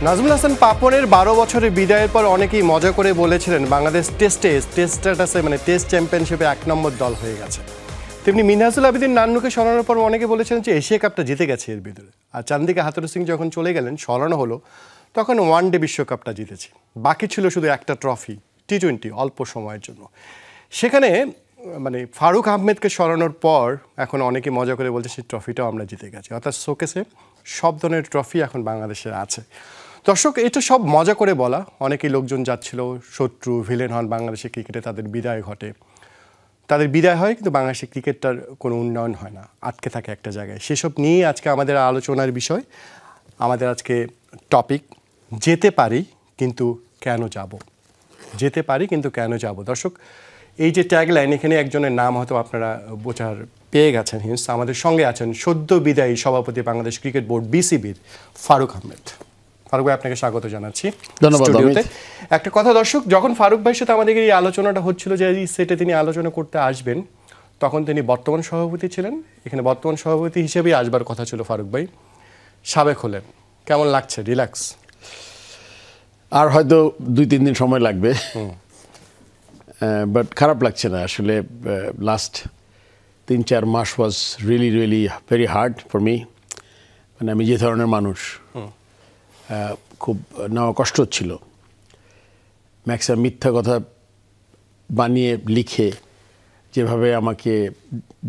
নাজমুল হাসান পাপনের 12 বছরের বিদায়ের পর অনেকেই মজা করে বলেছিলেন বাংলাদেশ টেস্ট স্ট্যাটাসে মানে টেস্ট চ্যাম্পিয়নশিপে 1 নম্বর দল হয়ে গেছে। তেমনি মিনহাজুল আবেদিন নান্নুকে সরানোর পর অনেকে বলেছিলেন যে এশিয়া কাপটা জিতে গেছে এর ভিতরে। আর চান্দিকা হাতুরু সিং যখন চলে গেলেন সরানো হলো তখন ওয়ানডে বিশ্বকাপটা জিতেছি, বাকি ছিল শুধু একটা ট্রফি টি-20 অল্প সময়ের জন্য। সেখানে মানে ফারুক আহমেদকে সরানোর পর এখন অনেকে মজা করে বলছে সেই ট্রফিটাও আমরা জিতে গেছি, অর্থাৎ শোকেসে সব ধরনের ট্রফি এখন বাংলাদেশের আছে। দর্শক, এটা সব মজা করে বলা, অনেকেই লোকজন যাচ্ছিল শত্রু ভিলেন হন বাংলাদেশের ক্রিকেটে, তাদের বিদায় ঘটে, তাদের বিদায় হয় কিন্তু বাংলাদেশের ক্রিকেটটার কোনো উন্নয়ন হয় না, আটকে থাকে একটা জায়গায়। সেসব নিয়েই আজকে আমাদের আলোচনার বিষয়, আমাদের আজকে টপিক যেতে পারি কিন্তু কেন যাব, যেতে পারি কিন্তু কেন যাব। দর্শক, এই যে ট্যাগলাইন, এখানে একজনের নাম হয়তো আপনারা বোঝার পেয়ে গেছেন হিন্স। আমাদের সঙ্গে আছেন সদ্য বিদায়ী সভাপতি বাংলাদেশ ক্রিকেট বোর্ড বিসিবির ফারুক আহমেদ। ফারুক ভাই, আপনাকে স্বাগত জানাচ্ছি। ধন্যবাদ। একটা কথা দর্শক, যখন ফারুক ভাইয়ের সাথে আমাদের এই আলোচনাটা হচ্ছিল যে এই সেটে তিনি আলোচনা করতে আসবেন, তখন তিনি বর্তমান সভাপতি ছিলেন। এখানে বর্তমান সভাপতি হিসেবেই আসবার কথা ছিল ফারুক ভাই, সাবেক হলেন। কেমন লাগছে? রিল্যাক্স? আর হয়তো 2-3 দিন সময় লাগবে, বাট খারাপ লাগছে না আসলে। লাস্ট 3-4 মাস was really very hard for me. মানে আমি যে ধরনের মানুষ, খুব নেওয়া কষ্ট হচ্ছিল। ম্যাক্সিমাম মিথ্যা কথা বানিয়ে লিখে যেভাবে আমাকে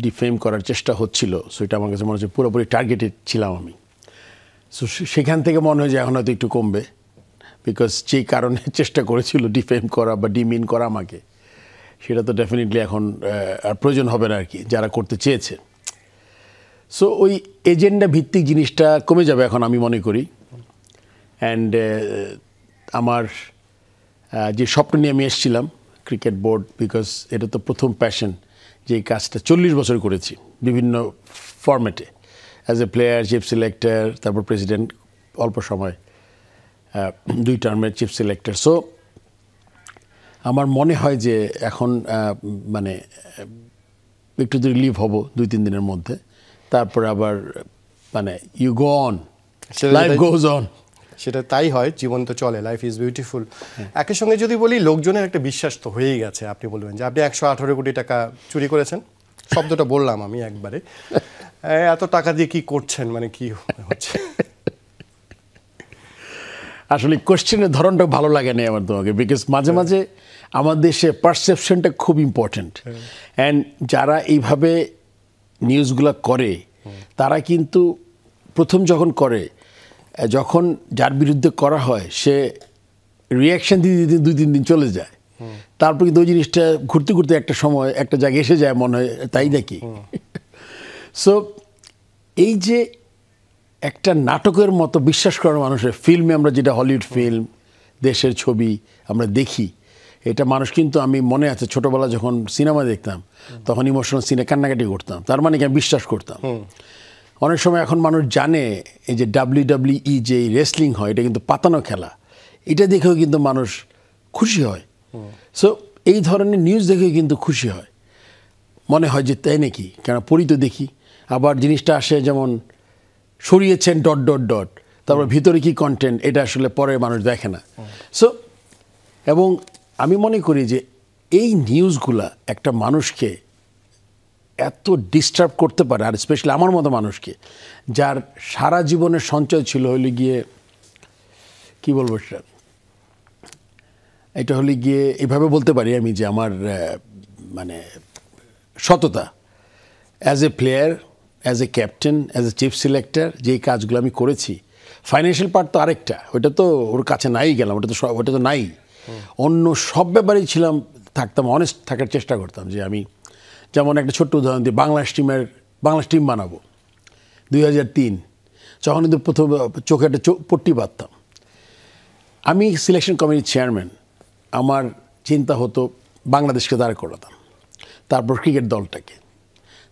ডিফেম করার চেষ্টা হচ্ছিল, সো এটা আমার কাছে মনে হচ্ছে পুরোপুরি টার্গেটেড ছিলাম আমি। সো সেখান থেকে মনে হয় যে এখন হয়তো একটু কমবে, বিকজ যেই কারণে চেষ্টা করেছিল ডিফেম করা বা ডিমিন করা আমাকে, সেটা তো ডেফিনেটলি এখন আর প্রয়োজন হবে না আর কি, যারা করতে চেয়েছে। সো ওই এজেন্ডা ভিত্তিক জিনিসটা কমে যাবে এখন আমি মনে করি। অ্যান্ড আমার যে স্বপ্ন নিয়ে আমি এসেছিলাম ক্রিকেট বোর্ড, বিকজ এটা তো প্রথম প্যাশন, যে এই কাজটা 40 বছর করেছি বিভিন্ন ফরম্যাটে, as a player, chief selector, তারপর প্রেসিডেন্ট, অল্প সময় 2 টার্মের চিফ সিলেক্টর। সো আমার মনে হয় যে এখন মানে একটু রিলিভ হব 2-3 দিনের মধ্যে, তারপরে আবার মানে you go on, life goes on. সেটা তাই হয়, জীবন তো চলে, লাইফ ইজ বিউটিফুল। একই সঙ্গে যদি বলি, লোকজনের একটা বিশ্বাস তো হয়েই গেছে। আপনি বলবেন যে আপনি 118 কোটি টাকা চুরি করেছেন, শব্দটা বললাম আমি একবারে, এত টাকা দিয়ে কি করছেন, মানে কি হচ্ছে? আসলে কোশ্চেনের ধরনটা ভালো লাগে না আমার তোমাকে, বিকজ মাঝে মাঝে আমার দেশে পারসেপশনটা খুব ইম্পর্টেন্ট। অ্যান্ড যারা এইভাবে নিউজগুলো করে, তারা কিন্তু প্রথম যখন করে, যখন যার বিরুদ্ধে করা হয়, সে রিয়াকশান দিতে দিতে 2-3 দিন চলে যায়, তারপর কিন্তু ওই জিনিসটা ঘুরতে ঘুরতে একটা সময় একটা জায়গায় এসে যায়, মনে হয় তাই নাকি। সো এই যে একটা নাটকের মতো বিশ্বাস করার মানুষের ফিল্মে, আমরা যেটা হলিউড ফিল্ম, দেশের ছবি আমরা দেখি, এটা মানুষ কিন্তু, আমি মনে আছে ছোটোবেলা যখন সিনেমা দেখতাম তখন ইমোশনাল সিনে কান্নাকাটি করতাম, তার মানে কি আমি বিশ্বাস করতাম। অনেক সময় এখন মানুষ জানে এই যে WWE যে রেসলিং হয়, এটা কিন্তু পাতানো খেলা, এটা দেখেও কিন্তু মানুষ খুশি হয়। সো এই ধরনের নিউজ দেখেও কিন্তু খুশি হয়, মনে হয় যে তাই নাকি, কেন পড়ি তো দেখি। আবার জিনিসটা আসে যেমন সরিয়েছেন ... তারপর ভিতরে কি কন্টেন্ট, এটা আসলে পরে মানুষ দেখে না। সো এবং আমি মনে করি যে এই নিউজগুলা একটা মানুষকে এত ডিস্টার্ব করতে পারে, আর স্পেশালি আমার মতো মানুষকে, যার সারা জীবনের সঞ্চয় ছিল হলে গিয়ে, কি বলবো সেটা, এটা হলে গিয়ে এভাবে বলতে পারি আমি যে আমার মানে সততা, as a player, as a captain, as a chief selector, যেই কাজগুলো আমি করেছি। ফাইন্যান্সিয়াল পার্ট তো আরেকটা, ওটা তো ওর কাছে নাই গেলাম, ওটা তো নাই। অন্য সব ব্যাপারেই থাকতাম, অনেস্ট থাকার চেষ্টা করতাম। যে আমি যেমন একটা ছোট্ট উদাহরণ দিই, বাংলাদেশ টিম বানাবো 2003, যখন কিন্তু প্রথম চোখে একটা পট্টি বাঁধতাম। আমি সিলেকশন কমিটির চেয়ারম্যান, আমার চিন্তা হতো বাংলাদেশকে দাঁড় করাতাম, তারপর ক্রিকেট দলটাকে,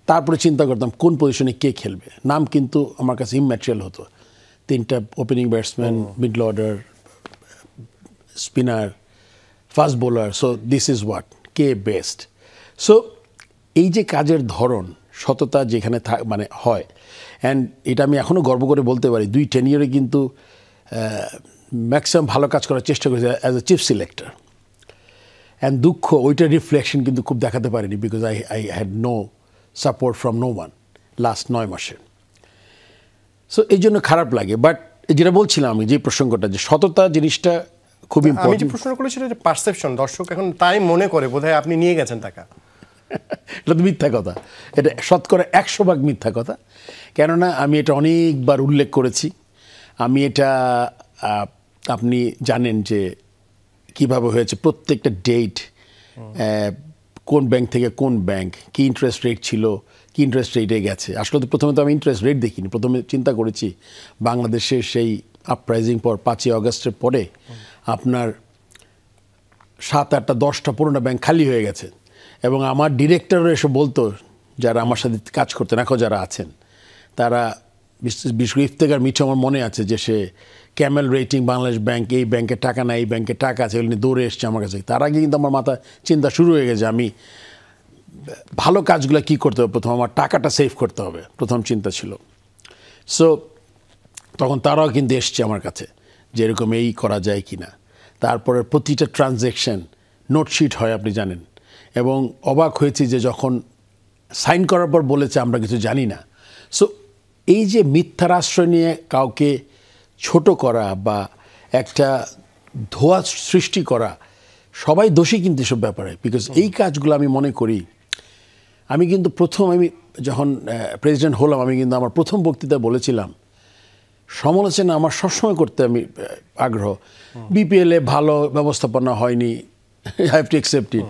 তারপরে চিন্তা করতাম কোন পজিশনে কে খেলবে। নাম কিন্তু আমার কাছে ইম্যাটেরিয়াল হতো, 3টা opening batsman, middle order, spinner, fast bowler, so this is what, K best. So এই যে কাজের ধরন, সততা যেখানে মানে হয়, অ্যান্ড এটা আমি এখনও গর্ব করে বলতে পারি, 2 টেনিয়রে কিন্তু ম্যাক্সিমাম ভালো কাজ করার চেষ্টা করেছি as a chief selector. And দুঃখ ওইটার রিফ্লেকশন কিন্তু খুব দেখাতে পারিনি, because I had no support from no one last 9 মাসে। সো এই জন্য খারাপ লাগে। বাট যেটা বলছিলাম আমি, যে প্রসঙ্গটা, যে সততা জিনিসটা খুব আমি যে ইম্পর্টেন্ট। প্রশ্ন করেছিলাম যে পারসেপশন, দর্শক এখন তাই মনে করে বোধহয় আপনি নিয়ে গেছেন টাকা। এটা তো মিথ্যা কথা, এটা শতকরা 100% মিথ্যা কথা। কেননা আমি এটা অনেকবার উল্লেখ করেছি। আমি এটা আপনি জানেন যে কিভাবে হয়েছে, প্রত্যেকটা ডেট, কোন ব্যাংক থেকে কোন ব্যাংক, কি ইন্টারেস্ট রেট ছিল, কি ইন্টারেস্ট রেটে গেছে। আসলে তো প্রথমে তো আমি ইন্টারেস্ট রেট দেখিনি, প্রথমে চিন্তা করেছি বাংলাদেশের সেই আপরাইজিং পর 5ই আগস্টের পরে আপনার 7, 8, 10টা পুরোনো ব্যাংক খালি হয়ে গেছে, এবং আমার ডিরেক্টরও এসে বলতো, যারা আমার সাথে কাজ করতেন এখন যারা আছেন, তারা বিশেষ করে ইফতেখার মিঠু, আমার মনে আছে যে সে ক্যামেল রেটিং, বাংলাদেশ ব্যাংক, এই ব্যাংকে টাকা নাই, এই ব্যাংকে টাকা আছে, এগুলো নিয়ে দৌড়ে এসছে আমার কাছে। তার আগে কিন্তু আমার মাথা চিন্তা শুরু হয়ে গেছে, আমি ভালো কাজগুলো কী করতে হবে, প্রথম আমার টাকাটা সেভ করতে হবে, প্রথম চিন্তা ছিল। সো তখন তারাও কিন্তু এসছে আমার কাছে যে এরকম এই করা যায় কি না। তারপরে প্রতিটা ট্রানজ্যাকশন নোটশিট হয়, আপনি জানেন। এবং অবাক হয়েছি যে যখন সাইন করার পর বলেছে আমরা কিছু জানি না। সো এই যে মিথ্যার আশ্রয় নিয়ে কাউকে ছোট করা বা একটা ধোঁয়া সৃষ্টি করা, সবাই দোষী কিন্তু এসব ব্যাপারে। বিকজ এই কাজগুলো আমি মনে করি, আমি কিন্তু আমি যখন প্রেসিডেন্ট হলাম, আমি কিন্তু আমার প্রথম বক্তৃতায় বলেছিলাম সমালোচনা আমার সবসময় করতে আমি আগ্রহ। বিপিএলে ভালো ব্যবস্থাপনা হয়নি, I have to accept it.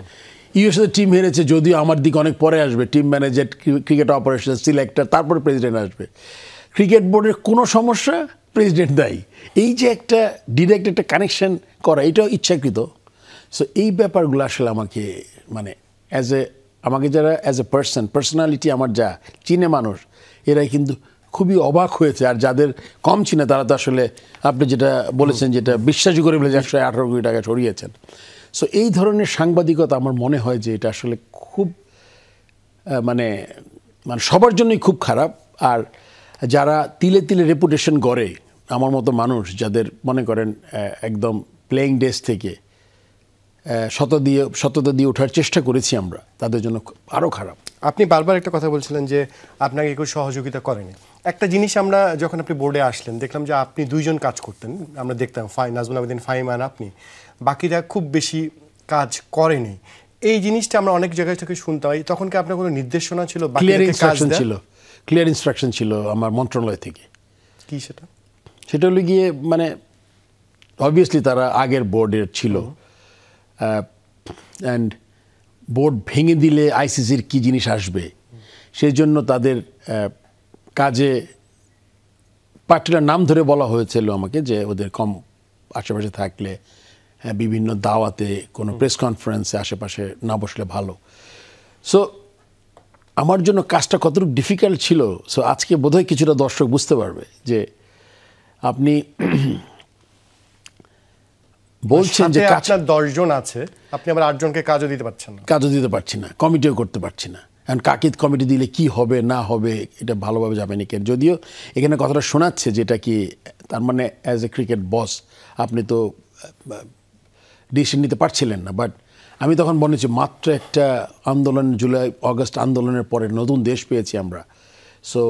USA team হেরেছে, যদিও আমার দিকে অনেক পরে আসবে, team manager, cricket operation, selector, তারপরে প্রেসিডেন্ট আসবে। ক্রিকেট বোর্ডের কোনো সমস্যা প্রেসিডেন্ট দায়ী। এই যে একটা ডিরেক্ট একটা কানেকশন করা, এটাও ইচ্ছাকৃত। সো এই ব্যাপারগুলো আসলে আমাকে মানে আমাকে যারা অ্যাজ এ পার্সোনালিটি আমার যা চিনে মানুষ, এরাই কিন্তু খুবই অবাক হয়েছে। আর যাদের কম চিনে তারা তো আসলে আপনি যেটা বলেছেন, যেটা বিশ্বাসই করে বলে 118 কোটি টাকা ছড়িয়েছেন। সো এই ধরনের সাংবাদিকতা আমার মনে হয় যে এটা আসলে খুব মানে সবার জন্যই খুব খারাপ। আর যারা তিলে তিলে রেপুটেশন গড়ে, আমার মতো মানুষ যাদের মনে করেন একদম প্লেইং ডেস থেকে সততা দিয়ে ওঠার চেষ্টা করেছি আমরা, তাদের জন্য আরও খারাপ। আপনি বারবার একটা কথা বলছিলেন যে আপনাকে কেউ সহযোগিতা করেনি। একটা জিনিস আমরা যখন আপনি বোর্ডে আসলেন দেখলাম যে আপনি 2 জন কাজ করতেন, আমরা দেখতাম নাজমুল আবেদিন ফাহিম আর আপনি, বাকিরা খুব বেশি কাজ করেনি। এই জিনিসটা আমরা অনেক জায়গায় থেকে শুনতে পাই। তখন কি আপনার কোনো নির্দেশনা ছিল? ক্লিয়ার ইনস্ট্রাকশন ছিল আমার মন্ত্রণালয় থেকে। কি সেটা? সেটা হলো গিয়ে মানে অবভিয়াসলি তারা আগের বোর্ডের ছিল, অ্যান্ড বোর্ড ভেঙে দিলে আইসিসির কি জিনিস আসবে, সেই জন্য তাদের কাজে পার্টিকুলার নাম ধরে বলা হয়েছিল আমাকে যে ওদের কম আশেপাশে থাকলে, বিভিন্ন দাওয়াতে, কোনো প্রেস কনফারেন্সে আশেপাশে না বসলে ভালো। সো আমার জন্য কাজটা কতটুকু ডিফিকাল্ট ছিল, সো আজকে বোধহয় কিছুটা দর্শক বুঝতে পারবে যে আপনি বলছেন যে আপনার 10 জন আছে, আপনি আবার 8 জনকে কাজও দিতে পারছি না, কমিটিও করতে পারছি না। এখন কাকে কমিটি দিলে কি হবে না হবে এটা ভালোভাবে যাবে না। যদিও এখানে কথাটা শোনাচ্ছে যেটা কি তার মানে অ্যাজ এ ক্রিকেট বস আপনি তো ডিসিশন নিতে পারছিলেন না। বাট আমি তখন বলেছি মাত্র একটা আন্দোলন, জুলাই অগস্ট আন্দোলনের পরে নতুন দেশ পেয়েছি আমরা। সো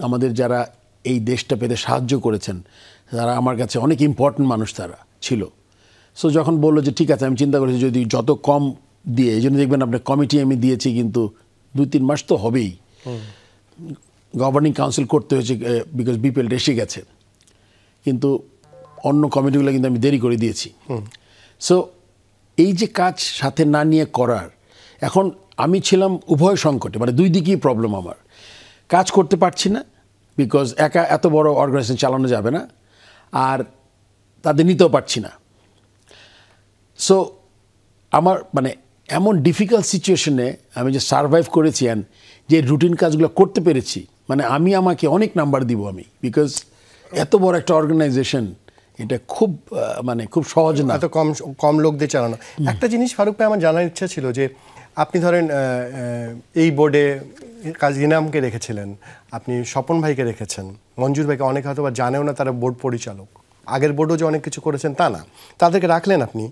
আমাদের যারা এই দেশটা পেতে সাহায্য করেছেন তারা আমার কাছে অনেক ইম্পর্টেন্ট মানুষ তারা ছিল। সো যখন বললো যে ঠিক আছে, আমি চিন্তা করেছি যদি যত কম দিয়ে, এই জন্য দেখবেন আপনার কমিটি আমি দিয়েছি কিন্তু 2-3 মাস তো হবেই, গভর্নিং কাউন্সিল করতে হয়েছে বিকজ বিপিএল এসে গেছে, কিন্তু অন্য কমিটিগুলো কিন্তু আমি দেরি করে দিয়েছি। সো এই যে কাজ সাথে না নিয়ে করার, এখন আমি ছিলাম উভয় সংকটে, মানে 2 দিকেই প্রবলেম আমার। কাজ করতে পারছি না বিকজ একা এত বড় অর্গানাইজেশন চালানো যাবে না, আর তাদের নিতেও পারছি না। সো আমার মানে এমন ডিফিকাল্ট সিচুয়েশনে আমি যে সারভাইভ করেছি অ্যান্ড যে রুটিন কাজগুলো করতে পেরেছি, মানে আমাকে অনেক নাম্বার দিব আমি, বিকজ এত বড় একটা অর্গানাইজেশন এটা খুব মানে খুব সহজ না, এত কম লোক দিয়ে চালানো। একটা জিনিস ফারুক ভাই আমার জানার ইচ্ছা ছিল যে আপনি ধরেন এই বোর্ডে কাজী ইনামকে রেখেছিলেন, আপনি স্বপন ভাইকে রেখেছেন, মঞ্জুর ভাইকে, অনেকে হয়তো বা জানেও না তারা বোর্ড পরিচালক। আগের বোর্ডও যে অনেক কিছু করেছেন তা না, তাদেরকে রাখলেন আপনি।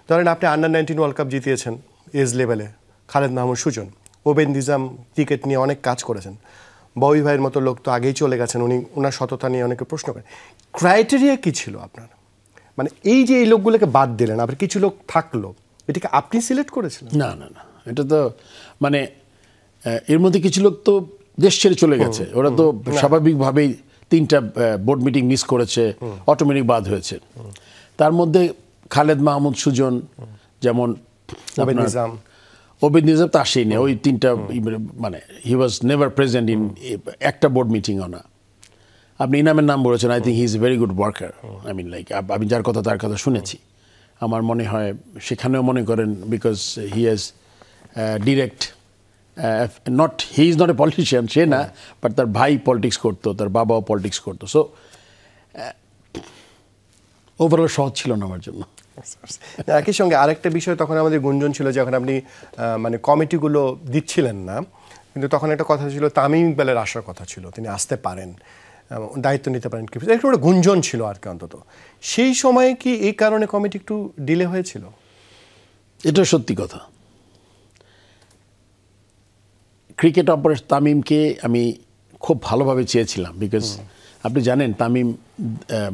ধরেন আপনি আন্ডার-19 ওয়ার্ল্ড কাপ জিতিয়েছেন এজ লেভেলে, খালেদ মাহমুদ সুজন, ওবেন নিজাম ক্রিকেট নিয়ে অনেক কাজ করেছেন, ববি ভাইয়ের মতো লোক তো আগেই চলে গেছেন, উনি ওনার সততা নিয়ে অনেকে প্রশ্ন করেন। ক্রাইটেরিয়া কী ছিল আপনার, মানে এই যে এই লোকগুলোকে বাদ দিলেন, আবার কিছু লোক থাকলো, এটাকে আপনি সিলেক্ট করেছিলেন? না না না, এটা তো মানে এর মধ্যে কিছু লোক তো দেশ ছেড়ে চলে গেছে, ওরা তো স্বাভাবিকভাবেই 3টা বোর্ড মিটিং মিস করেছে, অটোমেটিক বাদ হয়েছে। তার মধ্যে খালেদ মাহমুদ সুজন, যেমন ওবেদ নিজাম তো আসেনি, ওই 3টা মানে he was never present in একটা বোর্ড মিটিংও না। আপনি ইনামের নাম বলেছেন, I think he is a very good worker. I mean like আমি যার কথা তার কথা শুনেছি, আমার মনে হয় সেখানেও মনে করেন because he has direct not, he is not a politician, সে না, বাট তার ভাই পলিটিক্স করতো, তার বাবাও পলিটিক্স করতো। সো ওভারঅল সহজ ছিল না আমার জন্য। একই সঙ্গে আরেকটা বিষয় তখন আমাদের গুঞ্জন ছিল, যখন আপনি মানে কমিটিগুলো দিচ্ছিলেন না, কিন্তু তখন একটা কথা ছিল তামিম ইকবালের আসার কথা ছিল, তিনি আসতে পারেন, দায়িত্ব নিতে পারেন, একটু একটা গুঞ্জন ছিল আর কি। অন্তত সেই সময়ে কি এই কারণে কমিটি একটু ডিলে হয়েছিল? এটা সত্যি কথা। ক্রিকেট অপারেশন তামিমকে আমি খুব ভালোভাবে চেয়েছিলাম, বিকজ আপনি জানেন তামিম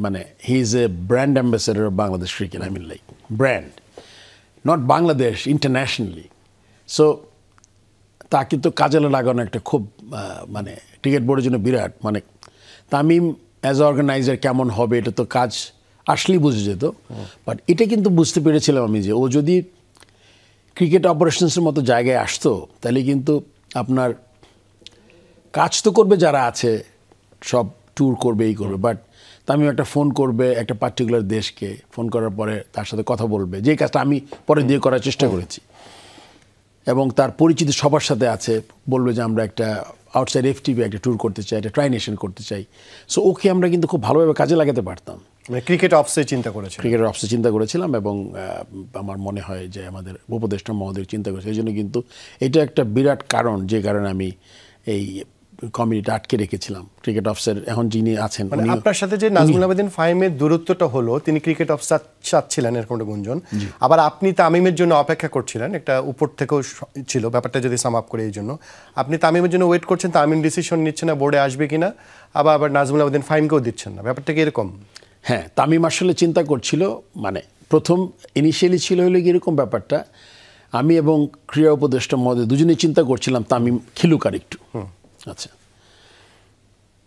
মানে he is a brand ambassador of Bangladesh cricket. I mean like brand, not Bangladesh, internationally. So তাকে তো কাজে লাগানো একটা খুব মানে ক্রিকেট বোর্ডের জন্য বিরাট, মানে তামিম অ্যাজ অর্গানাইজার কেমন হবে এটা তো কাজ আসলেই বুঝে যেত। বাট এটা কিন্তু বুঝতে পেরেছিলাম আমি যে ও যদি ক্রিকেট অপারেশনসের মতো জায়গায় আসতো, তাহলে কিন্তু আপনার কাজ তো করবে যারা আছে, সব ট্যুর করবে, এই করবে, বাট তামিম একটা ফোন করবে একটা পার্টিকুলার দেশকে, ফোন করার পরে তার সাথে কথা বলবে, যে কাজটা আমি পরে দিয়ে করার চেষ্টা করেছি, এবং তার পরিচিত সবার সাথে আছে, বলবে যে আমরা একটা আউটসাইড এফটিভি একটা ট্যুর করতে চাই, একটা ট্রাই নেশন করতে চাই। সো ওকে আমরা কিন্তু খুব ভালোভাবে কাজে লাগাতে পারতাম। ক্রিকেট অফসে চিন্তা করেছি, ক্রিকেটের অফসে চিন্তা করেছিলাম, এবং আমার মনে হয় যে আমাদের উপদেষ্টা মহোদয় চিন্তা করেছে। এই জন্য কিন্তু এটা একটা বিরাট কারণ, যে কারণে আমি এই কমিটিটা আটকে রেখেছিলাম। ক্রিকেট অফিসার এখন যিনি আছেন, মানে আপনার সাথে যে নাজমুল আবেদিন ফাহিমের দূরত্বটা হলো, তিনি ক্রিকেট অফিসার চাচ্ছিলেন এরকম একটা গুঞ্জন, আবার আপনি তামিমের জন্য অপেক্ষা করছিলেন, একটা উপর থেকেও ছিল ব্যাপারটা, যদি সাম আপ করে এই জন্য আপনি তামিমের জন্য ওয়েট করছেন, তামিম ডিসিশন নিচ্ছে না বোর্ডে আসবে কিনা, আবার নাজমুল আবেদিন ফাহিমকেও দিচ্ছেন না, ব্যাপারটা কি এরকম? হ্যাঁ, তামিম আসলে চিন্তা করছিল, মানে প্রথম ইনিশিয়ালি ছিল হলো এরকম ব্যাপারটা, আমি এবং ক্রীড়া উপদেষ্টা মহোদয় দুজনেই চিন্তা করছিলাম তামিম খেলুক আর একটু। আচ্ছা,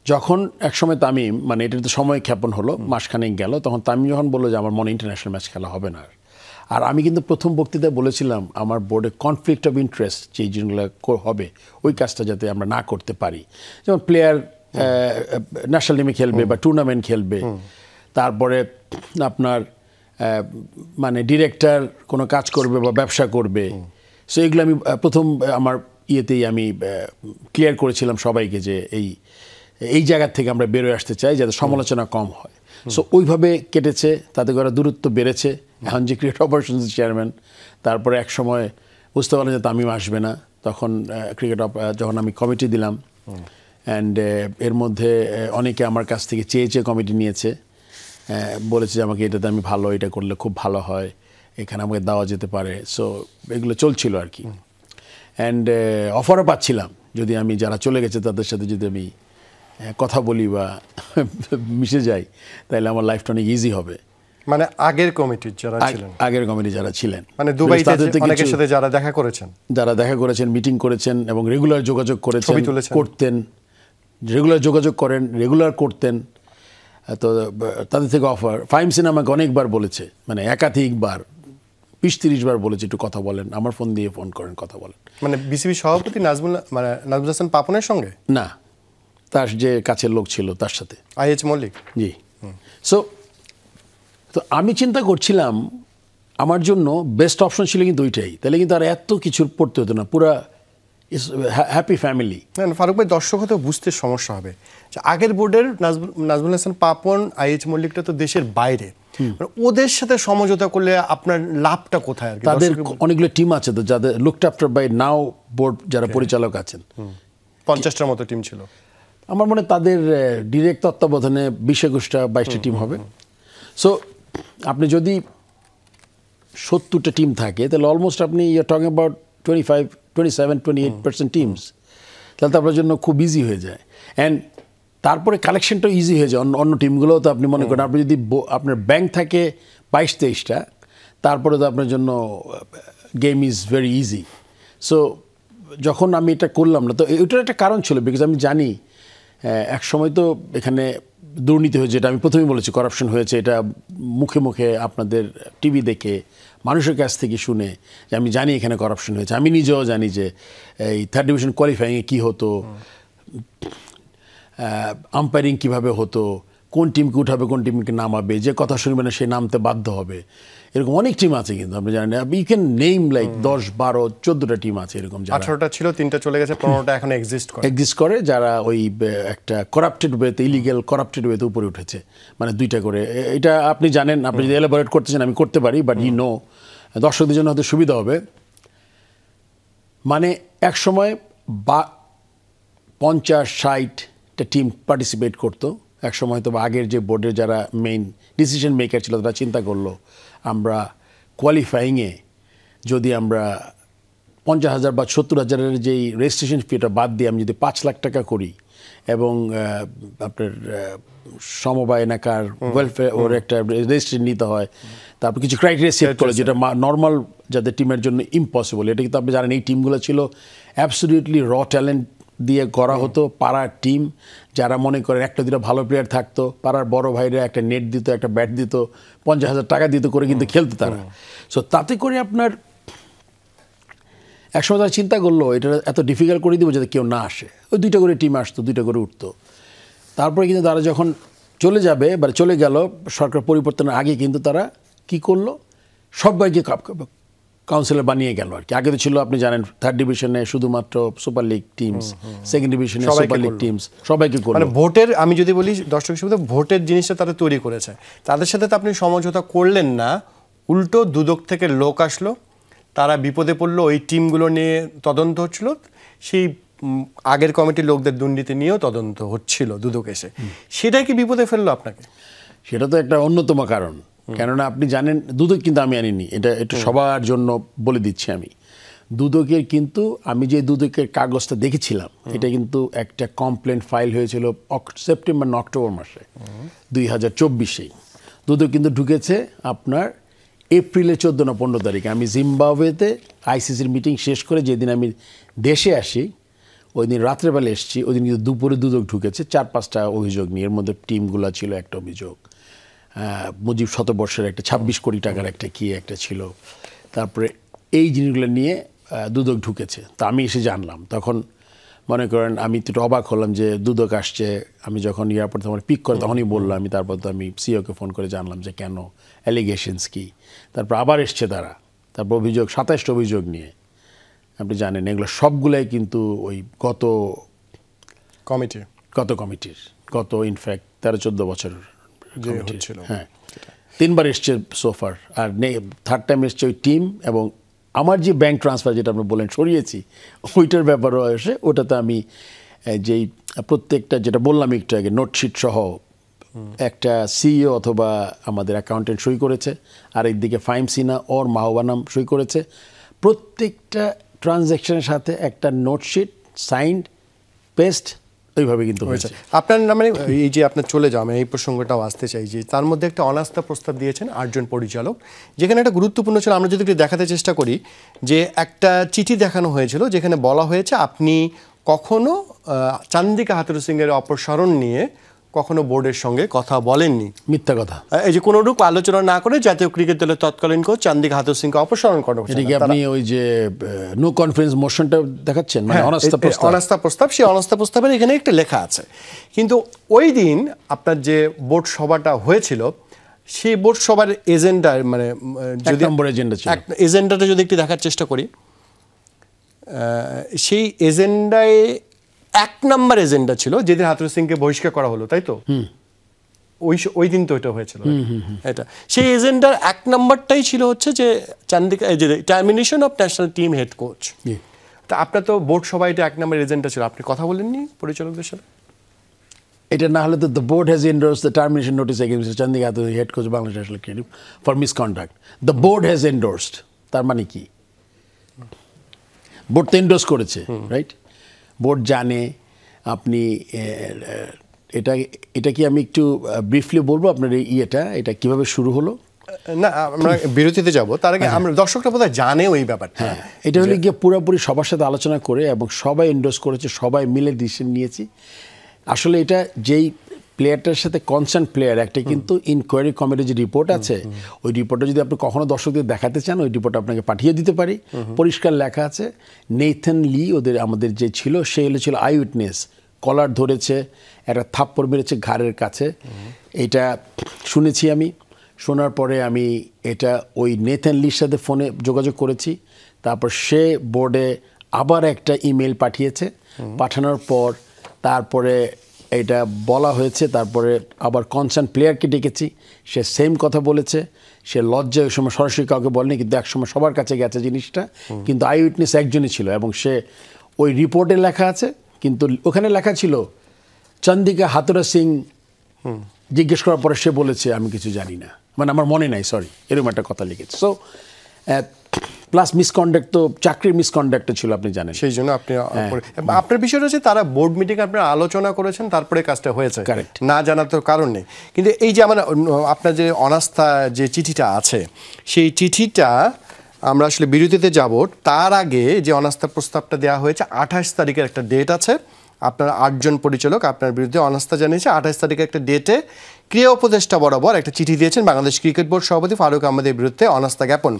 যখন একসময় তামিম, মানে এটা তো সময় ক্ষেপণ হলো, মাসখানেক গেল, তখন তামিম যখন বললো যে আমার মনে ইন্টারন্যাশনাল ম্যাচ খেলা হবে না, আর আমি কিন্তু প্রথম বক্তৃতায় বলেছিলাম আমার বোর্ডে কনফ্লিক্ট অফ ইন্টারেস্ট যে জিনিসগুলো হবে, ওই কাজটা যাতে আমরা না করতে পারি। যেমন প্লেয়ার ন্যাশনাল টিমে খেলবে বা টুর্নামেন্ট খেলবে, তারপরে আপনার মানে ডিরেক্টর কোনো কাজ করবে বা ব্যবসা করবে, সো এগুলো আমি প্রথম আমার ইয়েতেই আমি ক্লিয়ার করেছিলাম সবাইকে যে এই জায়গা থেকে আমরা বেরোয় আসতে চাই, যাতে সমালোচনা কম হয়। সো ওইভাবে কেটেছে, তাতে করে দূরত্ব বেড়েছে। এখন যে ক্রিকেট অপারেশনস চেয়ারম্যান, তারপরে এক সময় বুঝতে পারলেন যে তামিম আসবে না, তখন যখন আমি কমিটি দিলাম, অ্যান্ড এর মধ্যে অনেকে আমার কাছ থেকে চেয়ে কমিটি নিয়েছে, বলেছে যে আমাকে এটাতে আমি ভালো, এটা করলে খুব ভালো হয়, এখানে আমাকে দেওয়া যেতে পারে। সো এগুলো চলছিল আর কি, অ্যান্ড অফারও পাচ্ছিলাম, যদি আমি যারা চলে গেছে তাদের সাথে যদি আমি কথা বলি বা মিশে যাই, তাহলে আমার লাইফটা অনেক ইজি হবে। মানে আগের কমিটির যারা ছিলেন, আগের কমিটি যারা ছিলেন, মানে দুবাইতে অনেকের সাথে যারা দেখা করেছেন, মিটিং করেছেন এবং রেগুলার যোগাযোগ করেছেন, করতেন, রেগুলার যোগাযোগ করেন, রেগুলার করতেন, তো তাদের থেকে অফার। ফাহিম সিনেমাকে অনেকবার বলেছে, মানে একাধিকবার 20-30 বার বলেছে একটু কথা বলেন, আমার ফোন দিয়ে ফোন করেন, কথা বলেন। মানে বিসিবি সভাপতি নাজমুল হাসান পাপনের সঙ্গে না, তার যে কাছের লোক ছিল তার সাথে, আইএইচ মল্লিক। জি। তো আমি চিন্তা করছিলাম আমার জন্য বেস্ট অপশন ছিল কিন্তু ওইটাই, তাহলে কিন্তু আর এত কিছু পড়তে হতো না, পুরা হ্যাপি ফ্যামিলি। ফারুক ভাই, দর্শক হয়তো বুঝতে সমস্যা হবে, আগের বোর্ডের নাজমুল হাসান পাপন, আইএইচ মল্লিকটা তো দেশের বাইরে, ওদের সাথে সমঝোতা করলে আপনার লাভটা কোথায়? আর তাদের অনেকগুলো টিম আছে তো যাদের looked after by now board, যারা পরিচালক আছেন, 50টার মতো টিম ছিল আমার মনে, তাদের ডিরেক্ট তত্ত্বাবধানে 20-21টা 22টা টিম হবে। সো আপনি যদি 70টা টিম থাকে তাহলে অলমোস্ট আপনি you are talking about 27-28% teams, তাহলে তো আপনার জন্য খুব ইজি হয়ে যায়। অ্যান্ড তারপরে কালেকশনটাও ইজি হয়ে যায়। অন্য টিমগুলোও তো আপনি মনে করেন আপনি যদি আপনার ব্যাংক থাকে 22-23টা, তারপরে তো আপনার জন্য game is very easy. So যখন আমি এটা করলাম না, তো ওইটার একটা কারণ ছিল, বিকজ আমি জানি এক সময় তো এখানে দুর্নীতি হয়েছে, যেটা আমি প্রথমেই বলেছি, করাপশন হয়েছে, এটা মুখে মুখে আপনাদের টিভি দেখে মানুষের কাছ থেকে শুনে যে আমি জানি এখানে করাপশন হয়েছে। আমি নিজেও জানি যে এই থার্ড ডিভিশন কোয়ালিফাইংয়ে কী হতো, আম্পায়ারিং কীভাবে হতো, কোন টিমকে উঠাবে কোন টিমকে নামাবে, যে কথা শুনবে না সে নামতে বাধ্য হবে, এরকম অনেক টিম আছে। কিন্তু আপনি জানেন, ইউ ক্যান নেম লাইক 10-12-14টা টিম আছে এরকম, 18টা ছিল, 3টা চলে গেছে, 15টা এখন এক্সিস্ট করে যারা ওই একটা করাপ্টেড ওয়েতে, ইলিগ্যাল করাপ্টেড ওয়েতে উপরে উঠেছে, মানে 2টা করে। এটা আপনি জানেন, আপনি যদি এলাবোরেট করতে চান আমি করতে পারি, বাট ইউ নো, দর্শকদের জন্য হয়তো সুবিধা হবে। মানে এক সময় 50-60টা টিম পার্টিসিপেট করতো এক সময়, হয়তো আগের যে বোর্ডের যারা মেইন ডিসিশন মেকার ছিল তারা চিন্তা করলো আমরা কোয়ালিফাইংয়ে যদি আমরা 50,000 বা 70,000-এর যেই রেজিস্ট্রেশন ফিটা বাদ দিয়ে আমি যদি 5 লাখ টাকা করি, এবং আপনার সমবায় এলাকার ওয়েলফেয়ার ওর একটা রেজিস্ট্রেশন নিতে হয়, তারপর কিছু ক্রাইটেরিয়া সেট করে, যেটা নর্মাল যাদের টিমের জন্য ইম্পসিবল। এটা কিন্তু আপনি জানেন এই টিমগুলো ছিল অ্যাবসলিউটলি র ট্যালেন্ট দিয়ে করা হতো। পাড়ার টিম, যারা মনে করেন 1-2টা ভালো প্লেয়ার থাকতো, পাড়ার বড় ভাইরা একটা নেট দিত, একটা ব্যাট দিত, 50,000 টাকা দিত করে কিন্তু খেলতো তারা। সো তাতে করে আপনার একসময় তারা চিন্তা করলো এটা এত ডিফিকাল্ট করে দিব যাতে কেউ না আসে। ওই 2টা করে টিম আসতো, 2টা করে উঠতো। তারপরে কিন্তু তারা যখন চলে যাবে বা চলে গেল সরকার পরিবর্তনের আগে, কিন্তু তারা কি করলো, সবাইকে কাউন্সিলর বানিয়ে গেল আর কি। আগে তো ছিল আপনি জানেন থার্ড ডিভিশনে শুধুমাত্র সুপার লিগ টিমস, সেকেন্ড ডিভিশনে সুপার লিগ টিমস, সবাইকে করলো। মানে ভোটের, আমি যদি বলি দর্শক হিসেবে, ভোটের জিনিসটা তারা তৈরি করেছে, তাদের সাথে তো আপনি সমঝোতা করলেন না, উল্টো দুদক থেকে লোক আসলো, তারা বিপদে পড়লো, ওই টিমগুলো নিয়ে তদন্ত হচ্ছিল, সেই আগের কমিটির লোকদের দুর্নীতি নিয়েও তদন্ত হচ্ছিল, দুদক এসে, সেটাই কি বিপদে ফেললো আপনাকে? সেটা তো একটা অন্যতম কারণ। কেননা আপনি জানেন দুদক কিন্তু আমি আনিনি, এটা সবার জন্য বলে দিচ্ছি আমি। দুদকের কিন্তু আমি যে দুদকের কাগজটা দেখেছিলাম, এটা কিন্তু একটা কমপ্লেন ফাইল হয়েছিল সেপ্টেম্বর না অক্টোবর মাসে 2024-এ। দুদক কিন্তু ঢুকেছে আপনার এপ্রিলের 14 না 15 তারিখে। আমি জিম্বাবুয়েতে আইসিসির মিটিং শেষ করে যেদিন আমি দেশে আসি, ওই দিন রাত্রেবেলা এসেছি, ওই দিন কিন্তু দুপুরে দুদক ঢুকেছে 4-5টা অভিযোগ নিয়ে। এর মধ্যে টিমগুলো ছিল একটা অভিযোগ, মুজিব শতবর্ষের একটা 26 কোটি টাকার একটা ছিল। তারপরে এই জিনিসগুলো নিয়ে দুদক ঢুকেছে। তা আমি এসে জানলাম, তখন মনে করেন আমি একটু অবাক হলাম যে দুদক আসছে। আমি যখন এয়ারপোর্ট আমার পিক করে তখনই বললাম আমি, তারপর তো আমি সিওকে ফোন করে জানলাম যে কেন, অ্যালিগেশনস কি। তারপর আবার এসছে তারা, তারপর অভিযোগ 27টা অভিযোগ নিয়ে। আপনি জানেন এগুলো সবগুলাই কিন্তু ওই গত কমিটির ইনফ্যাক্ট 13-14 বছর ছিল। হ্যাঁ, 3বার এসছে সোফার, আর থার্ড টাইম এসছে ওই টিম। এবং আমার যে ব্যাংক ট্রান্সফার যেটা আপনি বলেন সরিয়েছি, ওইটার ব্যাপারও এসে, ওটাতে আমি যেই প্রত্যেকটা যেটা বললাম একটু আগে, নোটশিট সহ একটা সিইও অথবা আমাদের অ্যাকাউন্টেন্ট সই করেছে, আর একদিকে ফাইম সিনা ওর মাহবানাম সই করেছে। প্রত্যেকটা ট্রানজ্যাকশনের সাথে একটা নোটশিট সাইন্ড পেস্ট ওইভাবে কিন্তু হয়েছে। আপনার মানে এই যে আপনার চলে যাওয়া, আমি এই প্রসঙ্গটাও আসতে চাই যে তার মধ্যে একটা অনাস্থা প্রস্তাব দিয়েছেন 8 জন পরিচালক, যেখানে একটা গুরুত্বপূর্ণ ছিল, আমরা যদি একটু দেখাতে চেষ্টা করি, যে একটা চিঠি দেখানো হয়েছিল যেখানে বলা হয়েছে আপনি কখনো চান্দিকা হাথুরু সিংয়ের অপসারণ নিয়ে কখনো বোর্ডের সঙ্গে কথা বলেননি। মিথ্যা কথা। এই যে কোনোরূপ আলোচনা না করে জাতীয় ক্রিকেট দলের তৎকালীন কোচ চান্দিকা হাথুরু সিংকে অপসারণ করা হয়েছে। আপনি ওই যে নো কনফারেন্স মোশনটা দেখাচ্ছেন, মানে অনাস্থা প্রস্তাব, সেই অনাস্থা প্রস্তাবের এখানে একটা লেখা আছে। কিন্তু ওই দিন আপনার যে বোর্ড সভাটা হয়েছিল, সেই বোর্ড সভার এজেন্ডা, মানে যদি এজেন্ডাটা যদি একটু দেখার চেষ্টা করি, সেই এজেন্ডায় 1 নম্বর এজেন্ডা ছিল যেদিন হাথুরু সিংকে বহিষ্কার করা হলো, তাই তো? ওই দিন তো এটা হয়েছিল। এটা সেই এজেন্ডার 1 নম্বরটাই ছিল হচ্ছে যে চান্দিকা, যে termination of national team head coach. তা আপনার তো বোর্ড সভায় এটা 1 নম্বর এজেন্ডা ছিল, আপনি কথা বলেননি পরিচালকদের সাথে? এটা না হলে তো the board has endorse the termination notice against Chandika আততায়ী, head coach Bangladesh national cricket for misconduct. The board has endorsed, তার মানে কি? বোর্ড তো এন্ডোর্স করেছে, রাইট? বোর্ড জানে আপনি এটা এটা কি আমি একটু ব্রিফলি বলবো আপনার এটা কিভাবে শুরু হলো? না, আমরা বিরতিতে যাব, তার আগে আমরা দর্শকরা বোধহয় জানে ওই ব্যাপারটা। হ্যাঁ, এটা হলে গিয়ে পুরোপুরি সবার সাথে আলোচনা করে এবং সবাই এন্ডোর্স করেছে, সবাই মিলে ডিসিশন নিয়েছি। আসলে এটা যেই প্লেয়ারটার সাথে কনসার্ন প্লেয়ার একটা কিন্তু ইনকোয়ারি কমিটির যে রিপোর্ট আছে, ওই রিপোর্টটা যদি আপনি কখনো দর্শকদের দেখাতে চান, ওই রিপোর্টটা আপনাকে পাঠিয়ে দিতে পারি। পরিষ্কার লেখা আছে, নেইথান লি আমাদের যে ছিল, সে ছিল আই উইটনেস, কলার ধরেছে, একটা থাপ্পড় মেরেছে ঘাড়ের কাছে, এটা শুনেছি আমি। শোনার পরে আমি এটা ওই নেথান লির সাথে ফোনে যোগাযোগ করেছি, তারপর সে বোর্ডে আবার একটা ইমেল পাঠিয়েছে, পাঠানোর পর তারপরে এটা বলা হয়েছে, তারপরে আবার কনসার্ন প্লেয়ারকে ডেকেছি, সে সেম কথা বলেছে। সে লজ্জায় ওই সময় সরাসরি কাউকে বলেনি, কিন্তু একসময় সবার কাছে গেছে জিনিসটা, কিন্তু আই উইটনেস একজনই ছিল এবং সে ওই রিপোর্টে লেখা আছে, কিন্তু ওখানে লেখা ছিল চন্দিকা হাতুরা সিং। জিজ্ঞেস করার পরে সে বলেছে আমি কিছু জানি না, মানে আমার মনে নাই, সরি, এরকম একটা কথা লিখেছে। সো প্লাস মিসকন্ডাক্ট তো চাকরির মিসকন্ডাক্ট ছিল, আপনি জানেন। সেই জন্য আপনি আপনার বিষয়টা হচ্ছে তারা বোর্ড মিটিংয়ে আপনারা আলোচনা করেছেন, তারপরে কাজটা হয়েছে, কারেক্ট, না জানার তো কারণ নেই। কিন্তু এই যে আমার আপনার যে অনাস্থা যে চিঠিটা আছে, সেই চিঠিটা আমরা আসলে বিরতিতে যাব, তার আগে যে অনাস্থা প্রস্তাবটা দেওয়া হয়েছে 28 তারিখের একটা ডেট আছে। আপনার 8 জন পরিচালক আপনার বিরুদ্ধে অনাস্থা জানিয়েছে। 28 তারিখের একটা ডেটে ক্রীড়া উপদেষ্টা বরাবর একটা চিঠি দিয়েছেন বাংলাদেশ ক্রিকেট বোর্ড সভাপতি ফারুক আহমেদের বিরুদ্ধে অনাস্থা জ্ঞাপন।